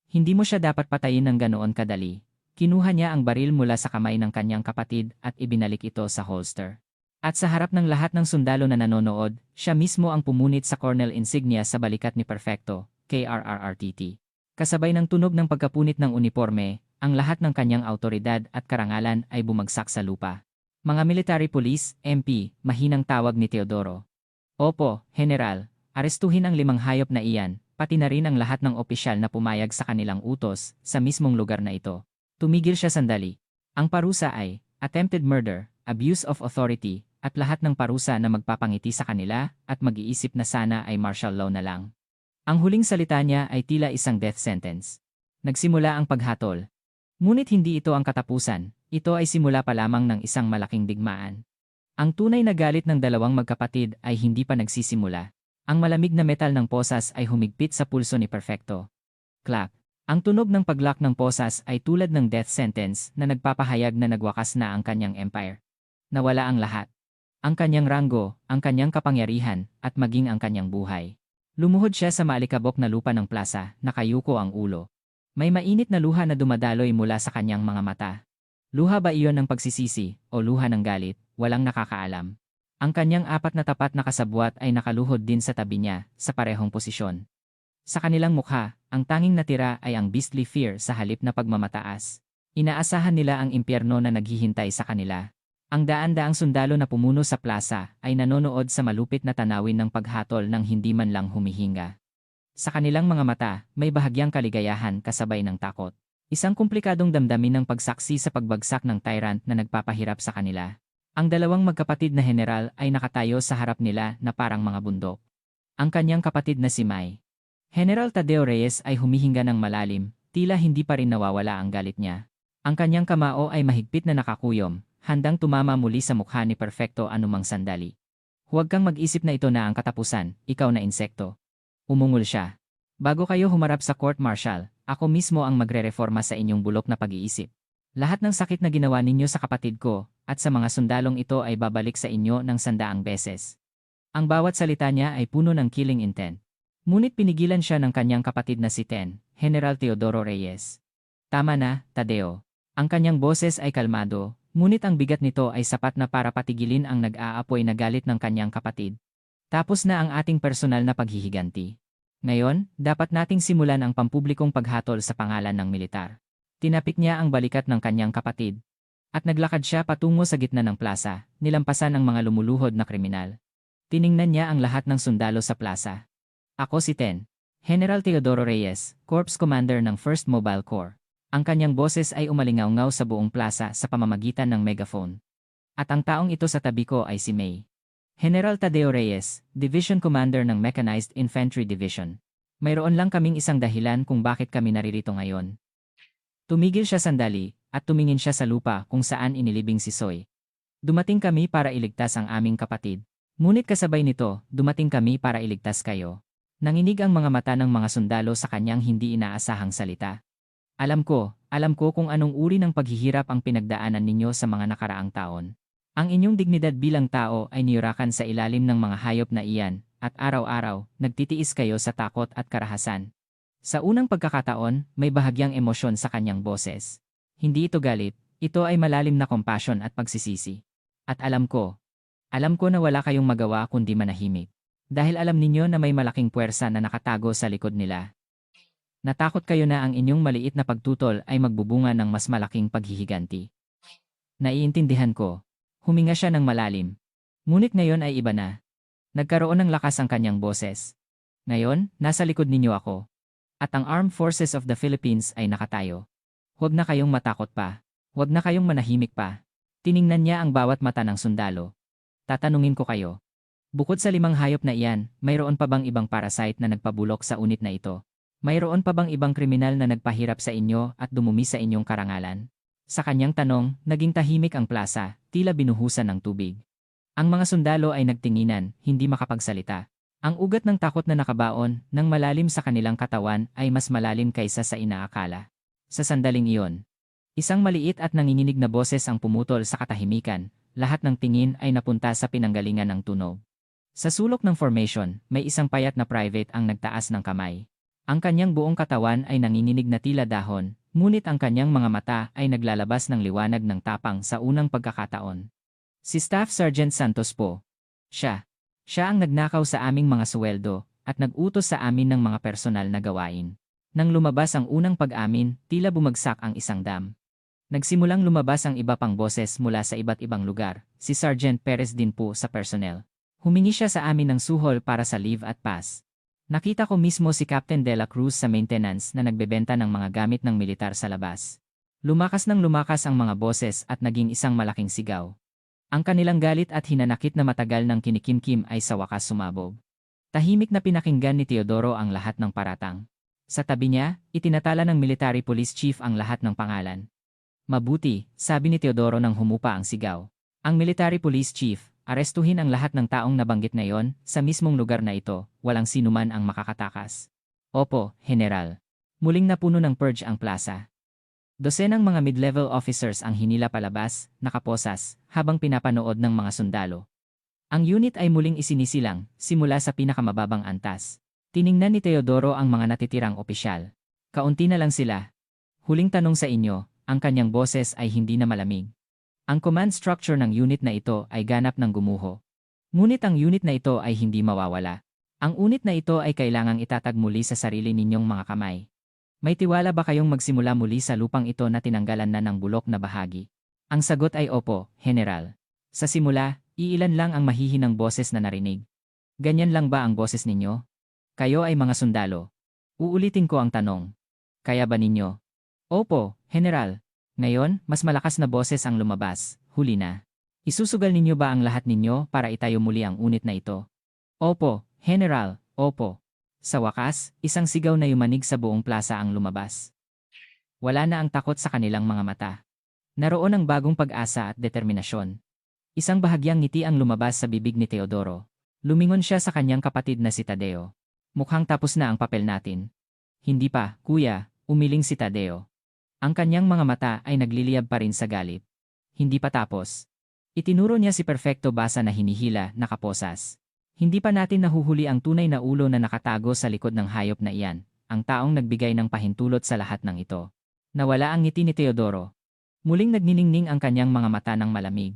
Hindi mo siya dapat patayin ng ganoon kadali. Kinuha niya ang baril mula sa kamay ng kanyang kapatid at ibinalik ito sa holster. At sa harap ng lahat ng sundalo na nanonood, siya mismo ang pumunit sa cornel insignia sa balikat ni Perfecto, KRRRTT. Kasabay ng tunog ng pagkapunit ng uniforme, ang lahat ng kanyang autoridad at karangalan ay bumagsak sa lupa. Mga military police, MP, mahinang tawag ni Teodoro. Opo, General, arestuhin ang 5 hayop na iyan, pati na rin ang lahat ng opisyal na pumayag sa kanilang utos sa mismong lugar na ito. Tumigil siya sandali. Ang parusa ay attempted murder, abuse of authority, at lahat ng parusa na magpapangiti sa kanila at mag-iisip na sana ay martial law na lang. Ang huling salita niya ay tila isang death sentence. Nagsimula ang paghatol. Ngunit hindi ito ang katapusan, ito ay simula pa lamang ng isang malaking digmaan. Ang tunay na galit ng dalawang magkapatid ay hindi pa nagsisimula. Ang malamig na metal ng posas ay humigpit sa pulso ni Perfecto. Clap! Ang tunog ng paglock ng posas ay tulad ng death sentence na nagpapahayag na nagwakas na ang kanyang empire. Nawala ang lahat. Ang kanyang ranggo, ang kanyang kapangyarihan, at maging ang kanyang buhay. Lumuhod siya sa maalikabok na lupa ng plaza, nakayuko ang ulo. May mainit na luha na dumadaloy mula sa kanyang mga mata. Luha ba iyon ng pagsisisi, o luha ng galit, walang nakakaalam. Ang kanyang 4 na tapat na kasabwat ay nakaluhod din sa tabi niya, sa parehong posisyon. Sa kanilang mukha, ang tanging natira ay ang beastly fear sa halip na pagmamataas. Inaasahan nila ang impyerno na naghihintay sa kanila. Ang daan-daang sundalo na pumuno sa plaza ay nanonood sa malupit na tanawin ng paghatol ng hindi man lang humihinga. Sa kanilang mga mata, may bahagyang kaligayahan kasabay ng takot. Isang komplikadong damdamin ng pagsaksi sa pagbagsak ng tyrant na nagpapahirap sa kanila. Ang dalawang magkapatid na general ay nakatayo sa harap nila na parang mga bundok. Ang kanyang kapatid na si May. General Tadeo Reyes ay humihinga ng malalim, tila hindi pa rin nawawala ang galit niya. Ang kanyang kamao ay mahigpit na nakakuyom, handang tumama muli sa mukha ni Perfecto anumang sandali. Huwag kang mag-isip na ito na ang katapusan, ikaw na insekto. Umungol siya. Bago kayo humarap sa court-martial, ako mismo ang magre-reforma sa inyong bulok na pag-iisip. Lahat ng sakit na ginawa ninyo sa kapatid ko, at sa mga sundalong ito ay babalik sa inyo ng 100 beses. Ang bawat salita niya ay puno ng killing intent. Ngunit pinigilan siya ng kanyang kapatid na si General Teodoro Reyes. Tama na, Tadeo. Ang kanyang boses ay kalmado, ngunit ang bigat nito ay sapat na para patigilin ang nag-aapoy na galit ng kanyang kapatid. Tapos na ang ating personal na paghihiganti. Ngayon, dapat nating simulan ang pampublikong paghatol sa pangalan ng militar. Tinapik niya ang balikat ng kanyang kapatid. At naglakad siya patungo sa gitna ng plaza, nilampasan ang mga lumuluhod na kriminal. Tiningnan niya ang lahat ng sundalo sa plaza. Ako si General Teodoro Reyes, Corps Commander ng 1st Mobile Corps. Ang kanyang boses ay umalingaw-ngaw sa buong plaza sa pamamagitan ng megaphone. At ang taong ito sa tabi ko ay si May. General Tadeo Reyes, Division Commander ng Mechanized Infantry Division. Mayroon lang kaming isang dahilan kung bakit kami naririto ngayon. Tumigil siya sandali, at tumingin siya sa lupa kung saan inilibing si Soy. Dumating kami para iligtas ang aming kapatid. Ngunit kasabay nito, dumating kami para iligtas kayo. Nanginig ang mga mata ng mga sundalo sa kanyang hindi inaasahang salita. Alam ko kung anong uri ng paghihirap ang pinagdaanan ninyo sa mga nakaraang taon. Ang inyong dignidad bilang tao ay niyurakan sa ilalim ng mga hayop na iyan, at araw-araw, nagtitiis kayo sa takot at karahasan. Sa unang pagkakataon, may bahagyang emosyon sa kanyang boses. Hindi ito galit, ito ay malalim na compassion at pagsisisi. At alam ko na wala kayong magawa kundi manahimik. Dahil alam ninyo na may malaking puwersa na nakatago sa likod nila. Natakot kayo na ang inyong maliit na pagtutol ay magbubunga ng mas malaking paghihiganti. Naiintindihan ko. Huminga siya ng malalim. Ngunit ngayon ay iba na. Nagkaroon ng lakas ang kanyang boses. Ngayon, nasa likod ninyo ako. At ang Armed Forces of the Philippines ay nakatayo. Huwag na kayong matakot pa. Huwag na kayong manahimik pa. Tiningnan niya ang bawat mata ng sundalo. Tatanungin ko kayo. Bukod sa 5 hayop na iyan, mayroon pa bang ibang parasite na nagpabulok sa unit na ito? Mayroon pa bang ibang kriminal na nagpahirap sa inyo at dumumi sa inyong karangalan? Sa kanyang tanong, naging tahimik ang plaza, tila binuhusan ng tubig. Ang mga sundalo ay nagtinginan, hindi makapagsalita. Ang ugat ng takot na nakabaon ng malalim sa kanilang katawan ay mas malalim kaysa sa inaakala. Sa sandaling iyon, isang maliit at nanginginig na boses ang pumutol sa katahimikan, lahat ng tingin ay napunta sa pinanggalingan ng tunog. Sa sulok ng formation, may isang payat na private ang nagtaas ng kamay. Ang kanyang buong katawan ay nanginginig na tila dahon, ngunit ang kanyang mga mata ay naglalabas ng liwanag ng tapang sa unang pagkakataon. Si Staff Sergeant Santos po. Siya. Siya ang nagnakaw sa aming mga suweldo at nag-utos sa amin ng mga personal na gawain. Nang lumabas ang unang pag-amin, tila bumagsak ang isang dam. Nagsimulang lumabas ang iba pang boses mula sa iba't ibang lugar. Si Sergeant Perez din po sa personnel. Humingi siya sa amin ng suhol para sa leave at pass. Nakita ko mismo si Captain De La Cruz sa maintenance na nagbebenta ng mga gamit ng militar sa labas. Lumakas ng lumakas ang mga boses at naging isang malaking sigaw. Ang kanilang galit at hinanakit na matagal ng kinikimkim ay sa wakas sumabog. Tahimik na pinakinggan ni Teodoro ang lahat ng paratang. Sa tabi niya, itinatala ng military police chief ang lahat ng pangalan. Mabuti, sabi ni Teodoro nang humupa ang sigaw. Ang military police chief, arestuhin ang lahat ng taong nabanggit ngayon sa mismong lugar na ito, walang sinuman ang makakatakas. Opo, General. Muling napuno ng purge ang plaza. Dosenang mga mid-level officers ang hinila palabas, nakaposas, habang pinapanood ng mga sundalo. Ang unit ay muling isinisilang, simula sa pinakamababang antas. Tiningnan ni Teodoro ang mga natitirang opisyal. Kaunti na lang sila. Huling tanong sa inyo, ang kanyang boses ay hindi na malamig. Ang command structure ng unit na ito ay ganap ng gumuho. Ngunit ang unit na ito ay hindi mawawala. Ang unit na ito ay kailangang itatag muli sa sarili ninyong mga kamay. May tiwala ba kayong magsimula muli sa lupang ito na tinanggalan na ng bulok na bahagi? Ang sagot ay opo, General. Sa simula, iilan lang ang mahihinang boses na narinig. Ganyan lang ba ang boses ninyo? Kayo ay mga sundalo. Uulitin ko ang tanong. Kaya ba ninyo? Opo, General. Ngayon, mas malakas na boses ang lumabas, huli na. Isusugal ninyo ba ang lahat ninyo para itayo muli ang unit na ito? Opo, General, opo. Sa wakas, isang sigaw na yumanig sa buong plaza ang lumabas. Wala na ang takot sa kanilang mga mata. Naroon ang bagong pag-asa at determinasyon. Isang bahagyang ngiti ang lumabas sa bibig ni Teodoro. Lumingon siya sa kanyang kapatid na si Tadeo. Mukhang tapos na ang papel natin. Hindi pa, kuya, umiling si Tadeo. Ang kanyang mga mata ay nagliliyab pa rin sa galit. Hindi pa tapos. Itinuro niya si Perfecto Basa na hinihila, nakaposas. Hindi pa natin nahuhuli ang tunay na ulo na nakatago sa likod ng hayop na iyan, ang taong nagbigay ng pahintulot sa lahat ng ito. Nawala ang ngiti ni Teodoro. Muling nagniningning ang kanyang mga mata ng malamig.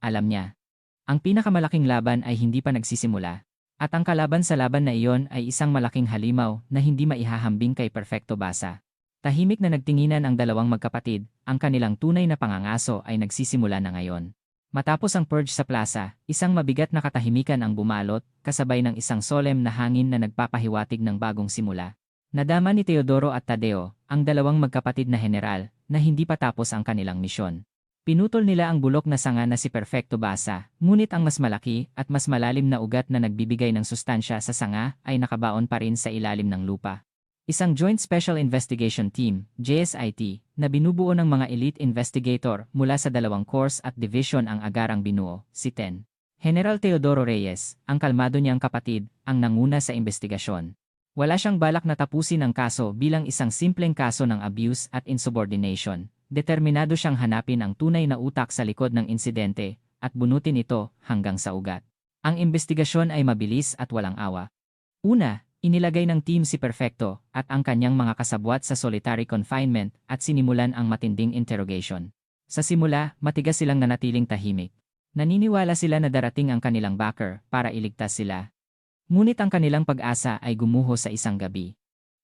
Alam niya. Ang pinakamalaking laban ay hindi pa nagsisimula. At ang kalaban sa laban na iyon ay isang malaking halimaw na hindi maihahambing kay Perfecto Basa. Tahimik na nagtinginan ang dalawang magkapatid, ang kanilang tunay na pangangaso ay nagsisimula na ngayon. Matapos ang purge sa plaza, isang mabigat na katahimikan ang bumalot, kasabay ng isang solemn na hangin na nagpapahiwatig ng bagong simula. Nadama ni Teodoro at Tadeo, ang dalawang magkapatid na general, na hindi pa tapos ang kanilang misyon. Pinutol nila ang bulok na sanga na si Perfecto Basa, ngunit ang mas malaki at mas malalim na ugat na nagbibigay ng sustansya sa sanga ay nakabaon pa rin sa ilalim ng lupa. Isang Joint Special Investigation Team, JSIT, na binubuo ng mga elite investigator mula sa 2 corps at division ang agarang binuo, si TEN. General Teodoro Reyes, ang kalmado niyang kapatid, ang nanguna sa investigasyon. Wala siyang balak na tapusin ang kaso bilang isang simpleng kaso ng abuse at insubordination. Determinado siyang hanapin ang tunay na utak sa likod ng insidente at bunutin ito hanggang sa ugat. Ang investigasyon ay mabilis at walang awa. Una, inilagay ng team si Perfecto at ang kanyang mga kasabwat sa solitary confinement at sinimulan ang matinding interrogation. Sa simula, matigas silang nanatiling tahimik. Naniniwala sila na darating ang kanilang backer para iligtas sila. Ngunit ang kanilang pag-asa ay gumuho sa isang gabi.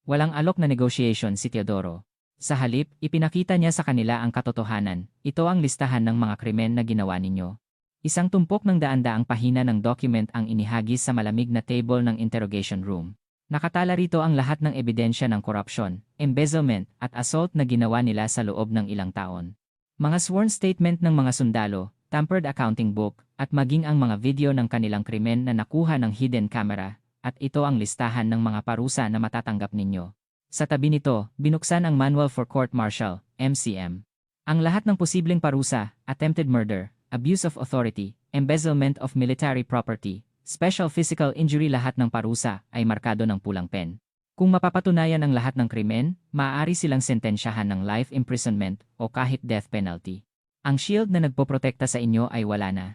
Walang alok na negotiation si Teodoro. Sa halip, ipinakita niya sa kanila ang katotohanan. Ito ang listahan ng mga krimen na ginawa ninyo. Isang tumpok ng daan-daang pahina ng document ang inihagis sa malamig na table ng interrogation room. Nakatala rito ang lahat ng ebidensya ng korupsyon, embezzlement at assault na ginawa nila sa loob ng ilang taon. Mga sworn statement ng mga sundalo, tampered accounting book, at maging ang mga video ng kanilang krimen na nakuha ng hidden camera, at ito ang listahan ng mga parusa na matatanggap ninyo. Sa tabi nito, binuksan ang Manual for Court Martial, MCM. Ang lahat ng posibleng parusa, attempted murder, abuse of authority, embezzlement of military property, special physical injury, lahat ng parusa ay markado ng pulang pen. Kung mapapatunayan ang lahat ng krimen, maaari silang sentensyahan ng life imprisonment o kahit death penalty. Ang shield na nagpoprotekta sa inyo ay wala na.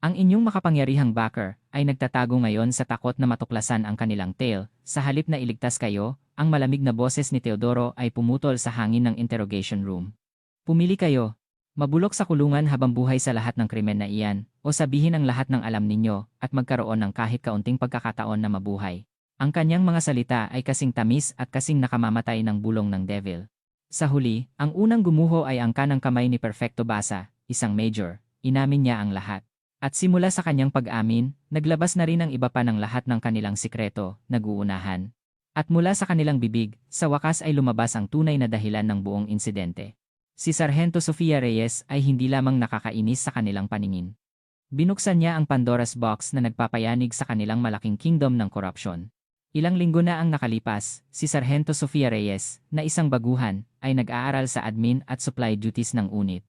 Ang inyong makapangyarihang backer ay nagtatago ngayon sa takot na matuklasan ang kanilang tail. Sa halip na iligtas kayo, ang malamig na boses ni Teodoro ay pumutol sa hangin ng interrogation room. Pumili kayo. Mabulok sa kulungan habang buhay sa lahat ng krimen na iyan, o sabihin ang lahat ng alam ninyo at magkaroon ng kahit kaunting pagkakataon na mabuhay. Ang kanyang mga salita ay kasing tamis at kasing nakamamatay ng bulong ng devil. Sa huli, ang unang gumuho ay ang kanang kamay ni Perfecto Basa, isang major. Inamin niya ang lahat. At simula sa kanyang pag-amin, naglabas na rin ang iba pa ng lahat ng kanilang sikreto, nag-uunahan. At mula sa kanilang bibig, sa wakas ay lumabas ang tunay na dahilan ng buong insidente. Si Sargento Sofia Reyes ay hindi lamang nakakainis sa kanilang paningin. Binuksan niya ang Pandora's box na nagpapayanig sa kanilang malaking kingdom ng korupsyon. Ilang linggo na ang nakalipas, si Sargento Sofia Reyes, na isang baguhan, ay nag-aaral sa admin at supply duties ng unit.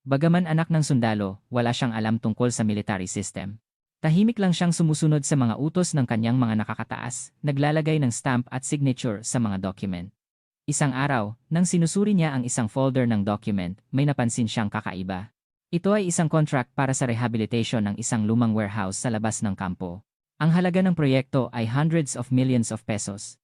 Bagaman anak ng sundalo, wala siyang alam tungkol sa military system. Tahimik lang siyang sumusunod sa mga utos ng kanyang mga nakakataas, naglalagay ng stamp at signature sa mga document. Isang araw, nang sinusuri niya ang isang folder ng document, may napansin siyang kakaiba. Ito ay isang contract para sa rehabilitation ng isang lumang warehouse sa labas ng kampo. Ang halaga ng proyekto ay hundreds of millions of pesos.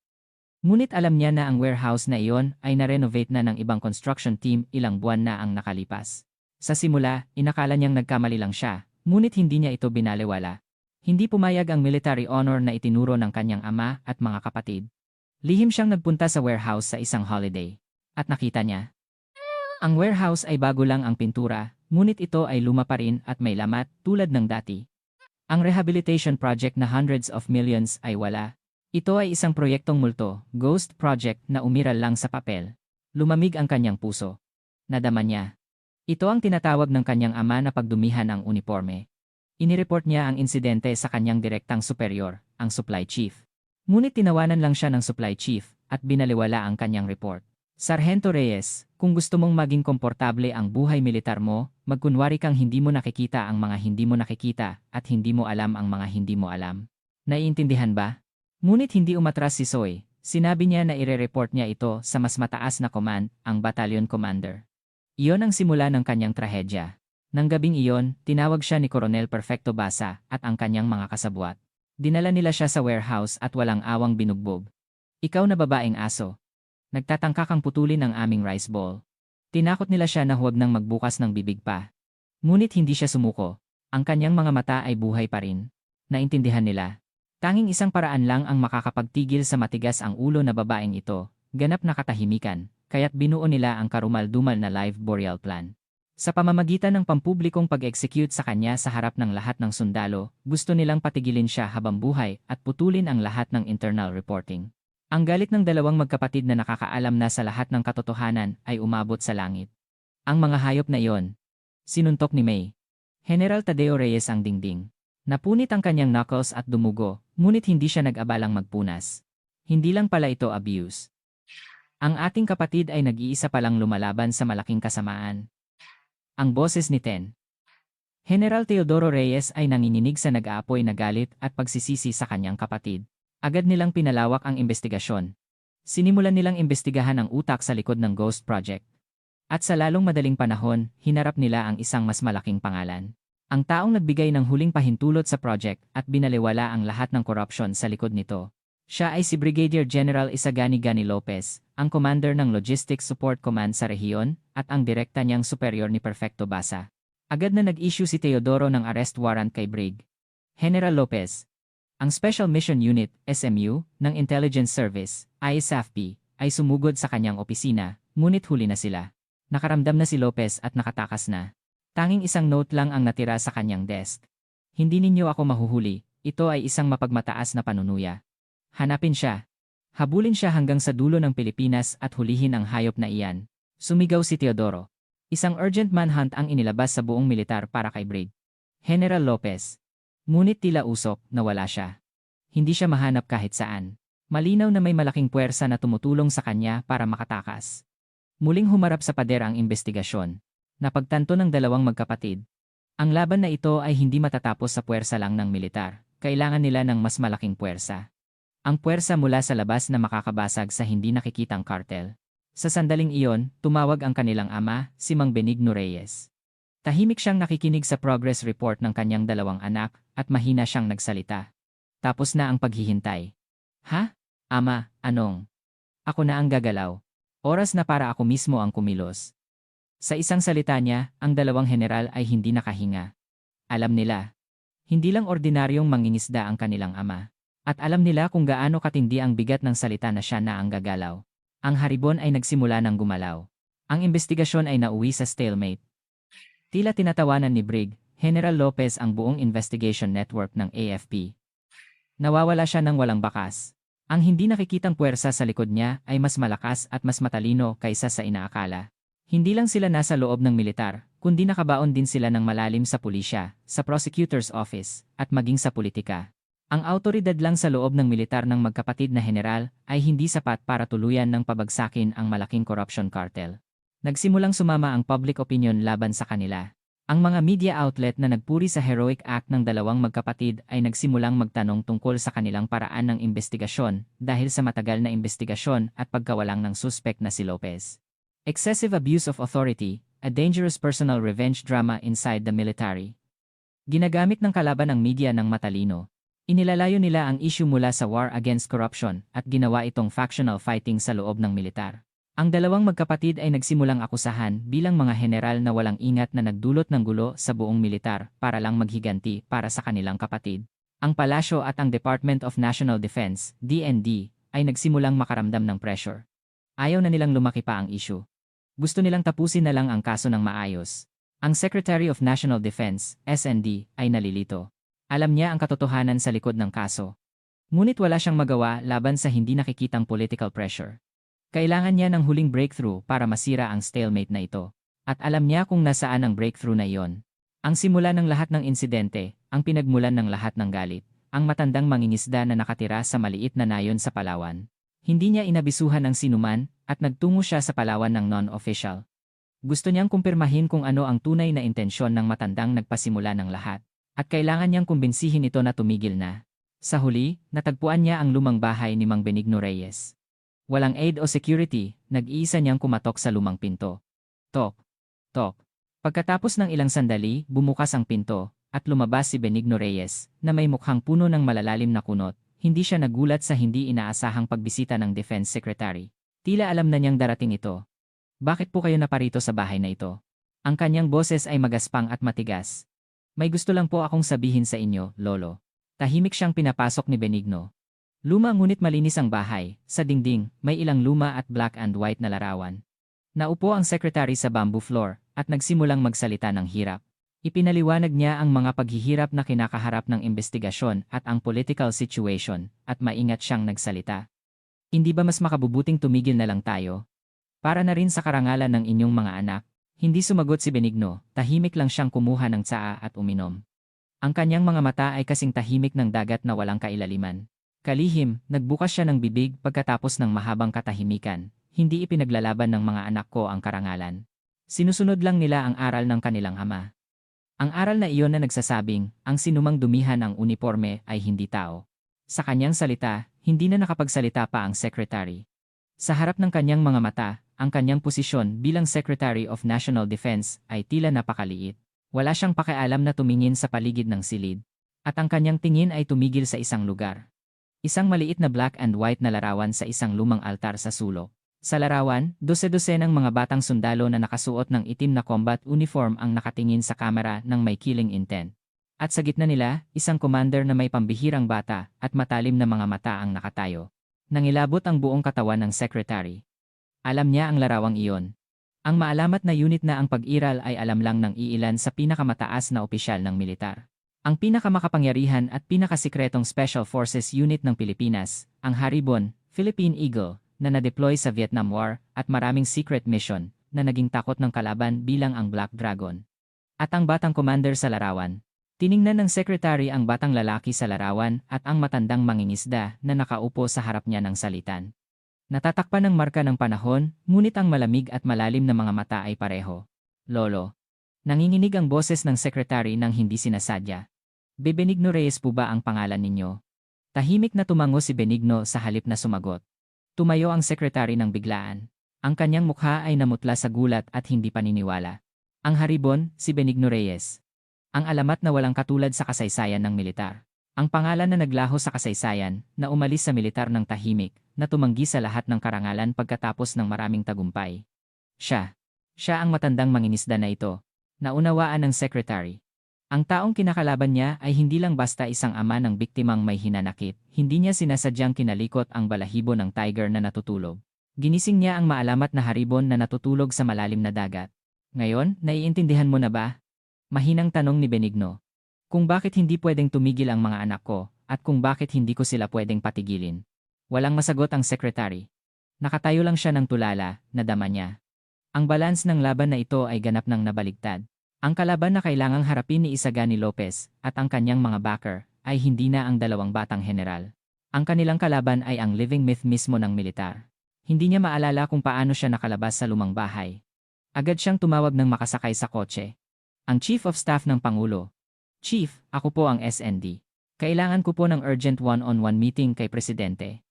Ngunit alam niya na ang warehouse na iyon ay na-renovate na ng ibang construction team ilang buwan na ang nakalipas. Sa simula, inakala niyang nagkamali lang siya, ngunit hindi niya ito binalewala. Hindi pumayag ang military honor na itinuro ng kanyang ama at mga kapatid. Lihim siyang nagpunta sa warehouse sa isang holiday. At nakita niya. Ang warehouse ay bago lang ang pintura, ngunit ito ay luma pa rin at may lamat tulad ng dati. Ang rehabilitation project na hundreds of millions ay wala. Ito ay isang proyektong multo, ghost project na umiral lang sa papel. Lumamig ang kanyang puso. Nadama niya. Ito ang tinatawag ng kanyang ama na pagdumihan ang uniforme. Inireport niya ang insidente sa kanyang direktang superior, ang supply chief. Ngunit tinawanan lang siya ng supply chief at binaliwala ang kanyang report. Sargento Reyes, kung gusto mong maging komportable ang buhay militar mo, magkunwari kang hindi mo nakikita ang mga hindi mo nakikita at hindi mo alam ang mga hindi mo alam. Naiintindihan ba? Ngunit hindi umatras si Soy. Sinabi niya na ire-report niya ito sa mas mataas na command, ang battalion commander. Iyon ang simula ng kanyang trahedya. Nang gabing iyon, tinawag siya ni Coronel Perfecto Basa at ang kanyang mga kasabwat. Dinala nila siya sa warehouse at walang awang binugbog. Ikaw na babaeng aso. Nagtatangka kang putulin ang aming rice bowl. Tinakot nila siya na huwag nang magbukas ng bibig pa. Ngunit hindi siya sumuko. Ang kanyang mga mata ay buhay pa rin. Naintindihan nila. Tanging isang paraan lang ang makakapagtigil sa matigas ang ulo na babaeng ito, ganap na katahimikan, kaya't binuo nila ang karumal-dumal na live burial plan. Sa pamamagitan ng pampublikong pag-execute sa kanya sa harap ng lahat ng sundalo, gusto nilang patigilin siya habang buhay at putulin ang lahat ng internal reporting. Ang galit ng dalawang magkapatid na nakakaalam na sa lahat ng katotohanan ay umabot sa langit. Ang mga hayop na iyon. Sinuntok ni May. General Tadeo Reyes ang dingding. Napunit ang kanyang knuckles at dumugo, ngunit hindi siya nag-abalang magpunas. Hindi lang pala ito abuse. Ang ating kapatid ay nag-iisa palang lumalaban sa malaking kasamaan. Ang boses ni Ten. General Teodoro Reyes ay nanginginig sa nag-aapoy na galit at pagsisisi sa kanyang kapatid. Agad nilang pinalawak ang investigasyon. Sinimulan nilang imbestigahan ang utak sa likod ng Ghost Project. At sa lalong madaling panahon, hinarap nila ang isang mas malaking pangalan. Ang taong nagbigay ng huling pahintulot sa project at binaliwala ang lahat ng korupsyon sa likod nito. Siya ay si Brigadier General Isagani Gani Lopez, ang commander ng Logistics Support Command sa rehiyon at ang direkta niyang superior ni Perfecto Basa. Agad na nag-issue si Teodoro ng arrest warrant kay Brig. General Lopez. Ang Special Mission Unit, SMU, ng Intelligence Service, ISAFP, ay sumugod sa kanyang opisina, ngunit huli na sila. Nakaramdam na si Lopez at nakatakas na. Tanging isang note lang ang natira sa kanyang desk. Hindi ninyo ako mahuhuli, ito ay isang mapagmataas na panunuya. Hanapin siya. Habulin siya hanggang sa dulo ng Pilipinas at hulihin ang hayop na iyan. Sumigaw si Teodoro. Isang urgent manhunt ang inilabas sa buong militar para kay Brig General Lopez. Ngunit tila usok na wala siya. Hindi siya mahanap kahit saan. Malinaw na may malaking puwersa na tumutulong sa kanya para makatakas. Muling humarap sa pader ang investigasyon. Napagtanto ng dalawang magkapatid. Ang laban na ito ay hindi matatapos sa puwersa lang ng militar. Kailangan nila ng mas malaking puwersa. Ang puwersa mula sa labas na makakabasag sa hindi nakikitang kartel. Sa sandaling iyon, tumawag ang kanilang ama, si Mang Benigno Reyes. Tahimik siyang nakikinig sa progress report ng kanyang dalawang anak at mahina siyang nagsalita. Tapos na ang paghihintay. Ha? Ama, anong? Ako na ang gagalaw. Oras na para ako mismo ang kumilos. Sa isang salita niya, ang dalawang general ay hindi nakahinga. Alam nila. Hindi lang ordinaryong mangingisda ang kanilang ama. At alam nila kung gaano katindi ang bigat ng salita na siya na ang gagalaw. Ang haribon ay nagsimula ng gumalaw. Ang investigasyon ay nauwi sa stalemate. Tila tinatawanan ni Brig General Lopez ang buong investigation network ng AFP. Nawawala siya ng walang bakas. Ang hindi nakikitang puwersa sa likod niya ay mas malakas at mas matalino kaysa sa inaakala. Hindi lang sila nasa loob ng militar, kundi nakabaon din sila ng malalim sa pulisya, sa prosecutor's office, at maging sa politika. Ang autoridad lang sa loob ng militar ng magkapatid na general ay hindi sapat para tuluyan ng pabagsakin ang malaking corruption cartel. Nagsimulang sumama ang public opinion laban sa kanila. Ang mga media outlet na nagpuri sa heroic act ng dalawang magkapatid ay nagsimulang magtanong tungkol sa kanilang paraan ng investigasyon dahil sa matagal na investigasyon at pagkawalang ng suspect na si Lopez. Excessive abuse of authority, a dangerous personal revenge drama inside the military. Ginagamit ng kalaban ng media ng matalino. Inilalayo nila ang issue mula sa war against corruption at ginawa itong factional fighting sa loob ng militar. Ang dalawang magkapatid ay nagsimulang akusahan bilang mga general na walang ingat na nagdulot ng gulo sa buong militar para lang maghiganti para sa kanilang kapatid. Ang palasyo at ang Department of National Defense, DND, ay nagsimulang makaramdam ng pressure. Ayaw na nilang lumaki pa ang issue. Gusto nilang tapusin na lang ang kaso ng maayos. Ang Secretary of National Defense, SND, ay nalilito. Alam niya ang katotohanan sa likod ng kaso. Ngunit wala siyang magawa laban sa hindi nakikitang political pressure. Kailangan niya ng huling breakthrough para masira ang stalemate na ito. At alam niya kung nasaan ang breakthrough na iyon. Ang simula ng lahat ng insidente, ang pinagmulan ng lahat ng galit, ang matandang mangingisda na nakatira sa maliit na nayon sa Palawan. Hindi niya inabisuhan ng sinuman at nagtungo siya sa Palawan ng non-official. Gusto niyang kumpirmahin kung ano ang tunay na intensyon ng matandang nagpasimula ng lahat. At kailangan niyang kumbinsihin ito na tumigil na. Sa huli, natagpuan niya ang lumang bahay ni Mang Benigno Reyes. Walang aid o security, nag-iisa niyang kumatok sa lumang pinto. Tok, tok. Pagkatapos ng ilang sandali, bumukas ang pinto, at lumabas si Benigno Reyes, na may mukhang puno ng malalalim na kunot. Hindi siya nagulat sa hindi inaasahang pagbisita ng Defense Secretary. Tila alam na niyang darating ito. Bakit po kayo naparito sa bahay na ito? Ang kanyang boses ay magaspang at matigas. May gusto lang po akong sabihin sa inyo, Lolo. Tahimik siyang pinapasok ni Benigno. Luma ngunit malinis ang bahay. Sa dingding, may ilang luma at black and white na larawan. Naupo ang secretary sa bamboo floor at nagsimulang magsalita ng hirap. Ipinaliwanag niya ang mga paghihirap na kinakaharap ng investigasyon at ang political situation at maingat siyang nagsalita. Hindi ba mas makabubuting tumigil na lang tayo? Para na rin sa karangalan ng inyong mga anak. Hindi sumagot si Benigno, tahimik lang siyang kumuha ng tsaa at uminom. Ang kanyang mga mata ay kasing tahimik ng dagat na walang kailaliman. Kalihim, nagbukas siya ng bibig pagkatapos ng mahabang katahimikan. Hindi ipinaglalaban ng mga anak ko ang karangalan. Sinusunod lang nila ang aral ng kanilang ama. Ang aral na iyon na nagsasabing, ang sinumang dumihan ang uniforme ay hindi tao. Sa kanyang salita, hindi na nakapagsalita pa ang secretary. Sa harap ng kanyang mga mata, ang kanyang posisyon bilang Secretary of National Defense ay tila napakaliit. Wala siyang pakialam na tumingin sa paligid ng silid. At ang kanyang tingin ay tumigil sa isang lugar. Isang maliit na black and white na larawan sa isang lumang altar sa sulok. Sa larawan, dose-dosenang mga batang sundalo na nakasuot ng itim na combat uniform ang nakatingin sa kamera ng may killing intent. At sa gitna nila, isang commander na may pambihirang bata at matalim na mga mata ang nakatayo. Nangilabot ang buong katawan ng secretary. Alam niya ang larawang iyon. Ang maalamat na unit na ang pag-iral ay alam lang ng iilan sa pinakamataas na opisyal ng militar. Ang pinakamakapangyarihan at pinakasikretong Special Forces Unit ng Pilipinas, ang Haribon, Philippine Eagle, na na-deploy sa Vietnam War at maraming secret mission, na naging takot ng kalaban bilang ang Black Dragon. At ang batang commander sa larawan. Tiningnan ng secretary ang batang lalaki sa larawan at ang matandang mangingisda na nakaupo sa harap niya ng salitan. Natatakpan ng marka ng panahon, ngunit ang malamig at malalim na mga mata ay pareho. Lolo. Nanginginig ang boses ng secretary nang hindi sinasadya. Benigno Reyes po ba ang pangalan ninyo? Tahimik na tumango si Benigno sa halip na sumagot. Tumayo ang secretary ng biglaan. Ang kanyang mukha ay namutla sa gulat at hindi paniniwala. Ang haribon, si Benigno Reyes. Ang alamat na walang katulad sa kasaysayan ng militar. Ang pangalan na naglaho sa kasaysayan, na umalis sa militar ng tahimik, na tumanggi sa lahat ng karangalan pagkatapos ng maraming tagumpay. Siya. Siya ang matandang mangingisda na ito. Naunawaan ng secretary. Ang taong kinakalaban niya ay hindi lang basta isang ama ng biktimang may hinanakit, hindi niya sinasadyang kinalikot ang balahibo ng tiger na natutulog. Ginising niya ang maalamat na haribon na natutulog sa malalim na dagat. Ngayon, naiintindihan mo na ba? Mahinang tanong ni Benigno. Kung bakit hindi pwedeng tumigil ang mga anak ko, at kung bakit hindi ko sila pwedeng patigilin. Walang masagot ang secretary. Nakatayo lang siya ng tulala, nadama niya. Ang balance ng laban na ito ay ganap ng nabaligtad. Ang kalaban na kailangang harapin ni Isagani Lopez at ang kanyang mga backer ay hindi na ang dalawang batang general. Ang kanilang kalaban ay ang living myth mismo ng militar. Hindi niya maalala kung paano siya nakalabas sa lumang bahay. Agad siyang tumawag ng makasakay sa kotse. Ang Chief of Staff ng Pangulo. Chief, ako po ang SND. Kailangan ko po ng urgent one-on-one meeting kay Presidente.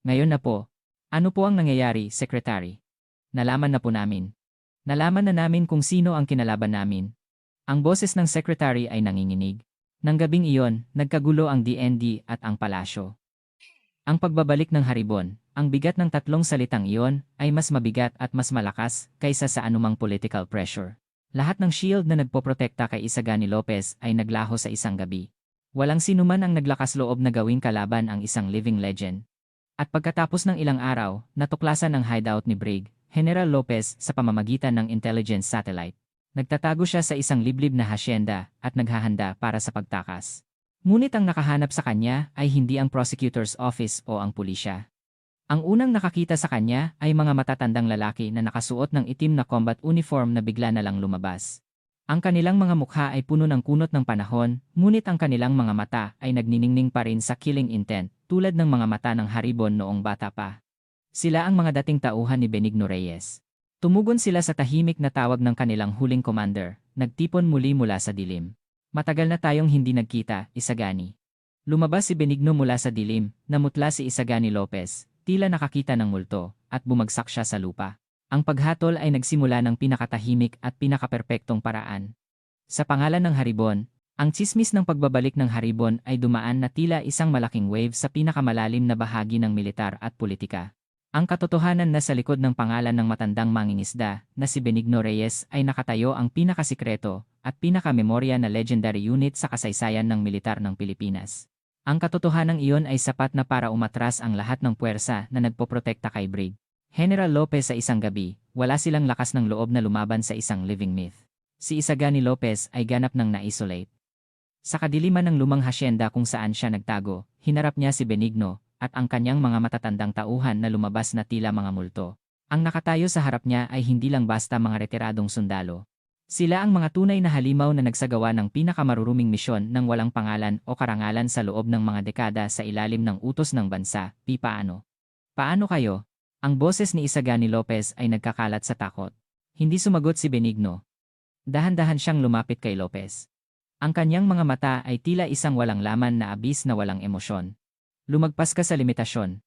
Ngayon na po. Ano po ang nangyayari, Secretary? Nalaman na po namin. Nalaman na namin kung sino ang kinalaban namin. Ang boses ng Secretary ay nanginginig. Nang gabing iyon, nagkagulo ang DND at ang palasyo. Ang pagbabalik ng haribon, ang bigat ng tatlong salitang iyon, ay mas mabigat at mas malakas kaysa sa anumang political pressure. Lahat ng shield na nagpoprotekta kay Isagani Lopez ay naglaho sa isang gabi. Walang sinuman ang naglakas loob na gawing kalaban ang isang living legend. At pagkatapos ng ilang araw, natuklasan ang hideout ni Brig General Lopez sa pamamagitan ng intelligence satellite. Nagtatago siya sa isang liblib na hasyenda at naghahanda para sa pagtakas. Ngunit ang nakahanap sa kanya ay hindi ang prosecutor's office o ang pulisya. Ang unang nakakita sa kanya ay mga matatandang lalaki na nakasuot ng itim na combat uniform na bigla na lang lumabas. Ang kanilang mga mukha ay puno ng kunot ng panahon, ngunit ang kanilang mga mata ay nagniningning pa rin sa killing intent, tulad ng mga mata ng haribon noong bata pa. Sila ang mga dating tauhan ni Benigno Reyes. Tumugon sila sa tahimik na tawag ng kanilang huling commander, nagtipon muli mula sa dilim. Matagal na tayong hindi nagkita, Isagani. Lumabas si Benigno mula sa dilim, namutla si Isagani Lopez. Tila nakakita ng multo, at bumagsak siya sa lupa. Ang paghatol ay nagsimula ng pinakatahimik at pinakaperpektong paraan. Sa pangalan ng haribon, ang tsismis ng pagbabalik ng haribon ay dumaan na tila isang malaking wave sa pinakamalalim na bahagi ng militar at politika. Ang katotohanan na sa likod ng pangalan ng matandang mangingisda na si Benigno Reyes ay nakatayo ang pinakasikreto at pinakamemorya na legendary unit sa kasaysayan ng militar ng Pilipinas. Ang katotohanan iyon ay sapat na para umatras ang lahat ng puwersa na nagpoprotekta kay Brig General Lopez sa isang gabi. Wala silang lakas ng loob na lumaban sa isang living myth. Si Isagani Lopez ay ganap ng na-isolate. Sa kadiliman ng lumang hasyenda kung saan siya nagtago, hinarap niya si Benigno at ang kanyang mga matatandang tauhan na lumabas na tila mga multo. Ang nakatayo sa harap niya ay hindi lang basta mga retiradong sundalo. Sila ang mga tunay na halimaw na nagsagawa ng pinakamaruruming misyon ng walang pangalan o karangalan sa loob ng mga dekada sa ilalim ng utos ng bansa. Paano? Paano kayo? Ang boses ni Isagani Lopez ay nagkakalat sa takot. Hindi sumagot si Benigno. Dahan-dahan siyang lumapit kay Lopez. Ang kanyang mga mata ay tila isang walang laman na abis na walang emosyon. Lumagpas ka sa limitasyon.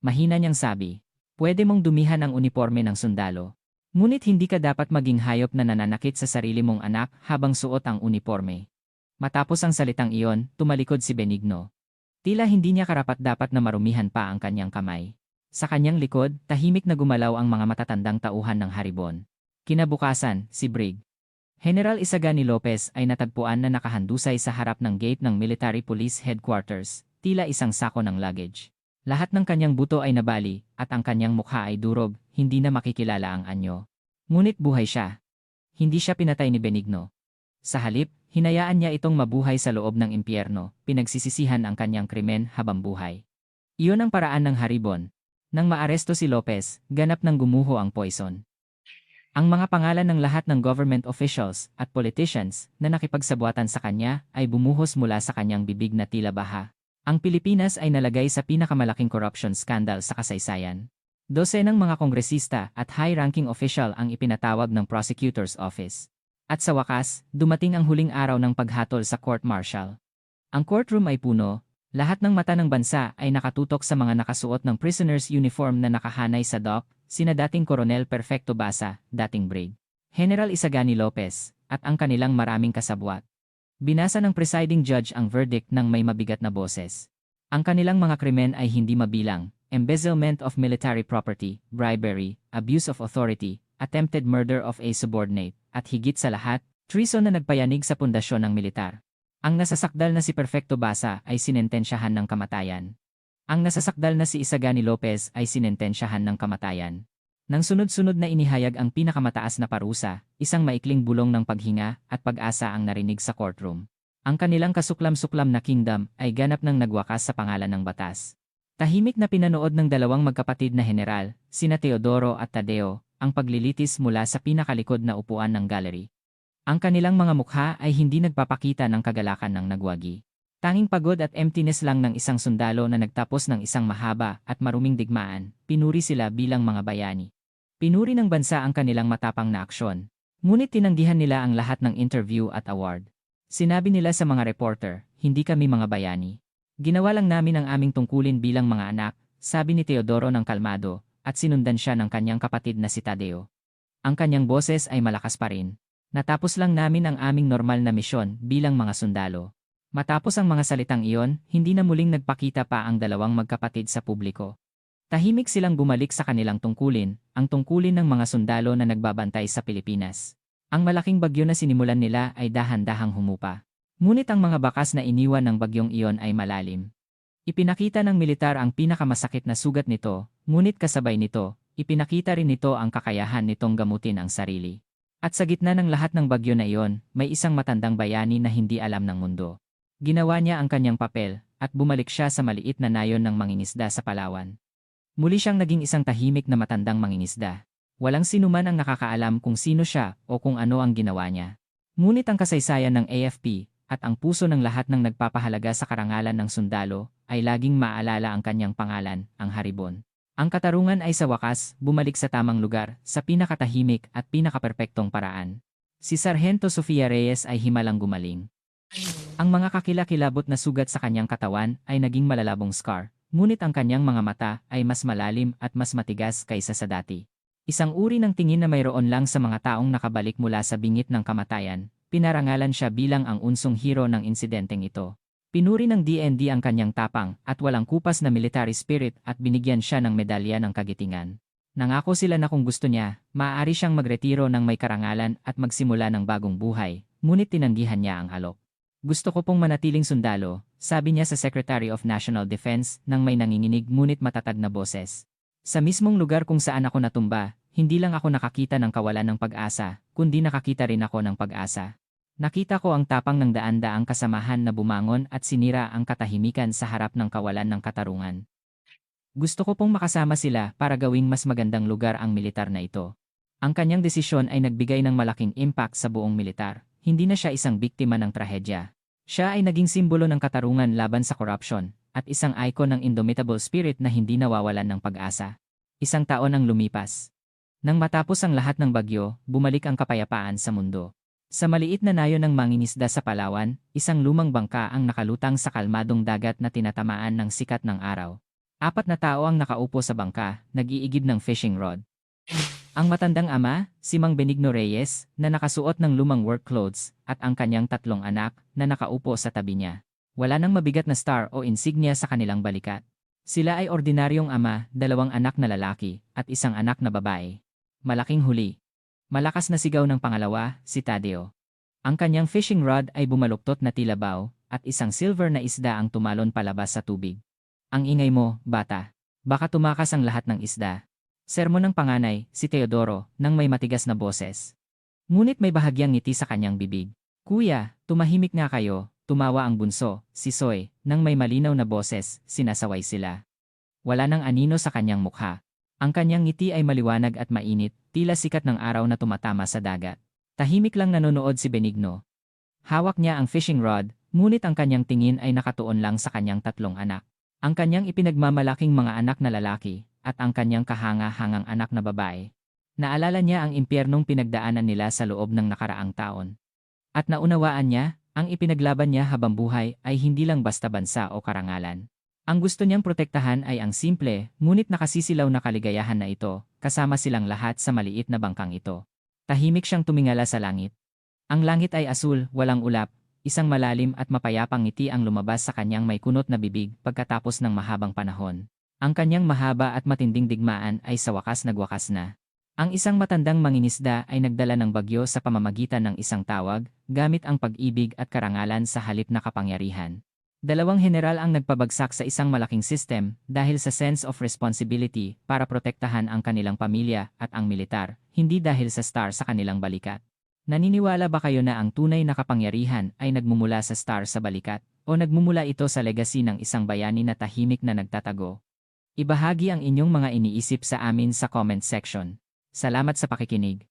Mahina niyang sabi, pwede mong dumihan ang uniforme ng sundalo. Ngunit hindi ka dapat maging hayop na nananakit sa sarili mong anak habang suot ang uniforme. Matapos ang salitang iyon, tumalikod si Benigno. Tila hindi niya karapat-dapat na marumihan pa ang kanyang kamay. Sa kanyang likod, tahimik na gumalaw ang mga matatandang tauhan ng haribon. Kinabukasan, si Brig General Isagani Lopez ay natagpuan na nakahandusay sa harap ng gate ng Military Police Headquarters, tila isang sako ng luggage. Lahat ng kanyang buto ay nabali, at ang kanyang mukha ay durog, hindi na makikilala ang anyo. Ngunit buhay siya. Hindi siya pinatay ni Benigno. Sa halip, hinayaan niya itong mabuhay sa loob ng impyerno, pinagsisisihan ang kanyang krimen habang buhay. Iyon ang paraan ng haribon. Nang maaresto si Lopez, ganap nang gumuho ang poison. Ang mga pangalan ng lahat ng government officials at politicians na nakipagsabuatan sa kanya ay bumuhos mula sa kanyang bibig na tila baha. Ang Pilipinas ay nalagay sa pinakamalaking corruption scandal sa kasaysayan. Dosenang mga kongresista at high-ranking official ang ipinatawag ng prosecutor's office. At sa wakas, dumating ang huling araw ng paghatol sa court-martial. Ang courtroom ay puno, lahat ng mata ng bansa ay nakatutok sa mga nakasuot ng prisoner's uniform na nakahanay sa dock, sina dating Coronel Perfecto Basa, dating Brig. General Isagani Lopez, at ang kanilang maraming kasabwat. Binasa ng presiding judge ang verdict ng may mabigat na boses. Ang kanilang mga krimen ay hindi mabilang: embezzlement of military property, bribery, abuse of authority, attempted murder of a subordinate, at higit sa lahat, treason na nagpayanig sa pundasyon ng militar. Ang nasasakdal na si Perfecto Basa ay sinentensyahan ng kamatayan. Ang nasasakdal na si Isagani Lopez ay sinentensyahan ng kamatayan. Nang sunod-sunod na inihayag ang pinakamataas na parusa, isang maikling bulong ng paghinga at pag-asa ang narinig sa courtroom. Ang kanilang kasuklam-suklam na kingdom ay ganap nang nagwakas sa pangalan ng batas. Tahimik na pinanood ng dalawang magkapatid na general, sina Teodoro at Tadeo, ang paglilitis mula sa pinakalikod na upuan ng gallery. Ang kanilang mga mukha ay hindi nagpapakita ng kagalakan ng nagwagi. Tanging pagod at emptiness lang ng isang sundalo na nagtapos ng isang mahaba at maruming digmaan. Pinuri sila bilang mga bayani. Pinuri ng bansa ang kanilang matapang na aksyon. Ngunit tinanggihan nila ang lahat ng interview at award. Sinabi nila sa mga reporter, hindi kami mga bayani. Ginawa lang namin ang aming tungkulin bilang mga anak, sabi ni Teodoro ng kalmado, at sinundan siya ng kanyang kapatid na si Tadeo. Ang kanyang boses ay malakas pa rin. Natapos lang namin ang aming normal na misyon bilang mga sundalo. Matapos ang mga salitang iyon, hindi na muling nagpakita pa ang dalawang magkapatid sa publiko. Tahimik silang bumalik sa kanilang tungkulin, ang tungkulin ng mga sundalo na nagbabantay sa Pilipinas. Ang malaking bagyo na sinimulan nila ay dahan-dahang humupa. Ngunit ang mga bakas na iniwan ng bagyong iyon ay malalim. Ipinakita ng militar ang pinakamasakit na sugat nito, ngunit kasabay nito, ipinakita rin nito ang kakayahan nitong gamutin ang sarili. At sa gitna ng lahat ng bagyo na iyon, may isang matandang bayani na hindi alam ng mundo. Ginawa niya ang kanyang papel, at bumalik siya sa maliit na nayon ng mangingisda sa Palawan. Muli siyang naging isang tahimik na matandang mangingisda. Walang sinuman ang nakakaalam kung sino siya o kung ano ang ginawa niya. Ngunit ang kasaysayan ng AFP, at ang puso ng lahat ng nagpapahalaga sa karangalan ng sundalo, ay laging maalala ang kanyang pangalan, ang Haribon. Ang katarungan ay sa wakas, bumalik sa tamang lugar, sa pinakatahimik at pinakaperpektong paraan. Si Sargento Sofia Reyes ay himalang gumaling. Ang mga kakilakilabot na sugat sa kanyang katawan ay naging malalabong scar, ngunit ang kanyang mga mata ay mas malalim at mas matigas kaysa sa dati. Isang uri ng tingin na mayroon lang sa mga taong nakabalik mula sa bingit ng kamatayan, pinarangalan siya bilang ang unsong hero ng insidenteng ito. Pinuri ng DND ang kanyang tapang at walang kupas na military spirit at binigyan siya ng medalya ng kagitingan. Nangako sila na kung gusto niya, maaari siyang magretiro ng may karangalan at magsimula ng bagong buhay, ngunit tinanggihan niya ang alok. Gusto ko pong manatiling sundalo, sabi niya sa Secretary of National Defense nang may nanginginig ngunit matatag na boses. Sa mismong lugar kung saan ako natumba, hindi lang ako nakakita ng kawalan ng pag-asa, kundi nakakita rin ako ng pag-asa. Nakita ko ang tapang ng daan-daang kasamahan na bumangon at sinira ang katahimikan sa harap ng kawalan ng katarungan. Gusto ko pong makasama sila para gawing mas magandang lugar ang militar na ito. Ang kanyang desisyon ay nagbigay ng malaking impact sa buong militar. Hindi na siya isang biktima ng trahedya. Siya ay naging simbolo ng katarungan laban sa corruption, at isang icon ng indomitable spirit na hindi nawawalan ng pag-asa. Isang taon ang lumipas. Nang matapos ang lahat ng bagyo, bumalik ang kapayapaan sa mundo. Sa maliit na nayon ng mangingisda sa Palawan, isang lumang bangka ang nakalutang sa kalmadong dagat na tinatamaan ng sikat ng araw. 4 na tao ang nakaupo sa bangka, nag-iigib ng fishing rod. Ang matandang ama, si Mang Benigno Reyes, na nakasuot ng lumang work clothes, at ang kanyang 3 anak, na nakaupo sa tabi niya. Wala nang mabigat na star o insignia sa kanilang balikat. Sila ay ordinaryong ama, 2 anak na lalaki, at 1 anak na babae. Malaking huli. Malakas na sigaw ng pangalawa, si Tadeo. Ang kanyang fishing rod ay bumaluktot na tila baw, at isang silver na isda ang tumalon palabas sa tubig. Ang ingay mo, bata. Baka tumakas ang lahat ng isda. Sermon ng panganay, si Teodoro, nang may matigas na boses. Ngunit may bahagyang ngiti sa kanyang bibig. Kuya, tumahimik nga kayo, tumawa ang bunso, si Soy, nang may malinaw na boses, sinasaway sila. Wala nang anino sa kanyang mukha. Ang kanyang ngiti ay maliwanag at mainit, tila sikat ng araw na tumatama sa dagat. Tahimik lang nanonood si Benigno. Hawak niya ang fishing rod, ngunit ang kanyang tingin ay nakatuon lang sa kanyang 3 anak. Ang kanyang ipinagmamalaking mga anak na lalaki, at ang kanyang kahanga-hangang anak na babae. Naalala niya ang impyernong pinagdaanan nila sa loob ng nakaraang taon. At naunawaan niya, ang ipinaglaban niya habang buhay ay hindi lang basta bansa o karangalan. Ang gusto niyang protektahan ay ang simple, ngunit nakasisilaw na kaligayahan na ito, kasama silang lahat sa maliit na bangkang ito. Tahimik siyang tumingala sa langit. Ang langit ay asul, walang ulap, isang malalim at mapayapang ngiti ang lumabas sa kanyang may kunot na bibig pagkatapos ng mahabang panahon. Ang kanyang mahaba at matinding digmaan ay sa wakas nagwakas na. Ang isang matandang mangingisda ay nagdala ng bagyo sa pamamagitan ng isang tawag, gamit ang pag-ibig at karangalan sa halip na kapangyarihan. 2 general ang nagpabagsak sa isang malaking system dahil sa sense of responsibility para protektahan ang kanilang pamilya at ang militar, hindi dahil sa star sa kanilang balikat. Naniniwala ba kayo na ang tunay na kapangyarihan ay nagmumula sa star sa balikat o nagmumula ito sa legacy ng isang bayani na tahimik na nagtatago? Ibahagi ang inyong mga iniisip sa amin sa comment section. Salamat sa pakikinig.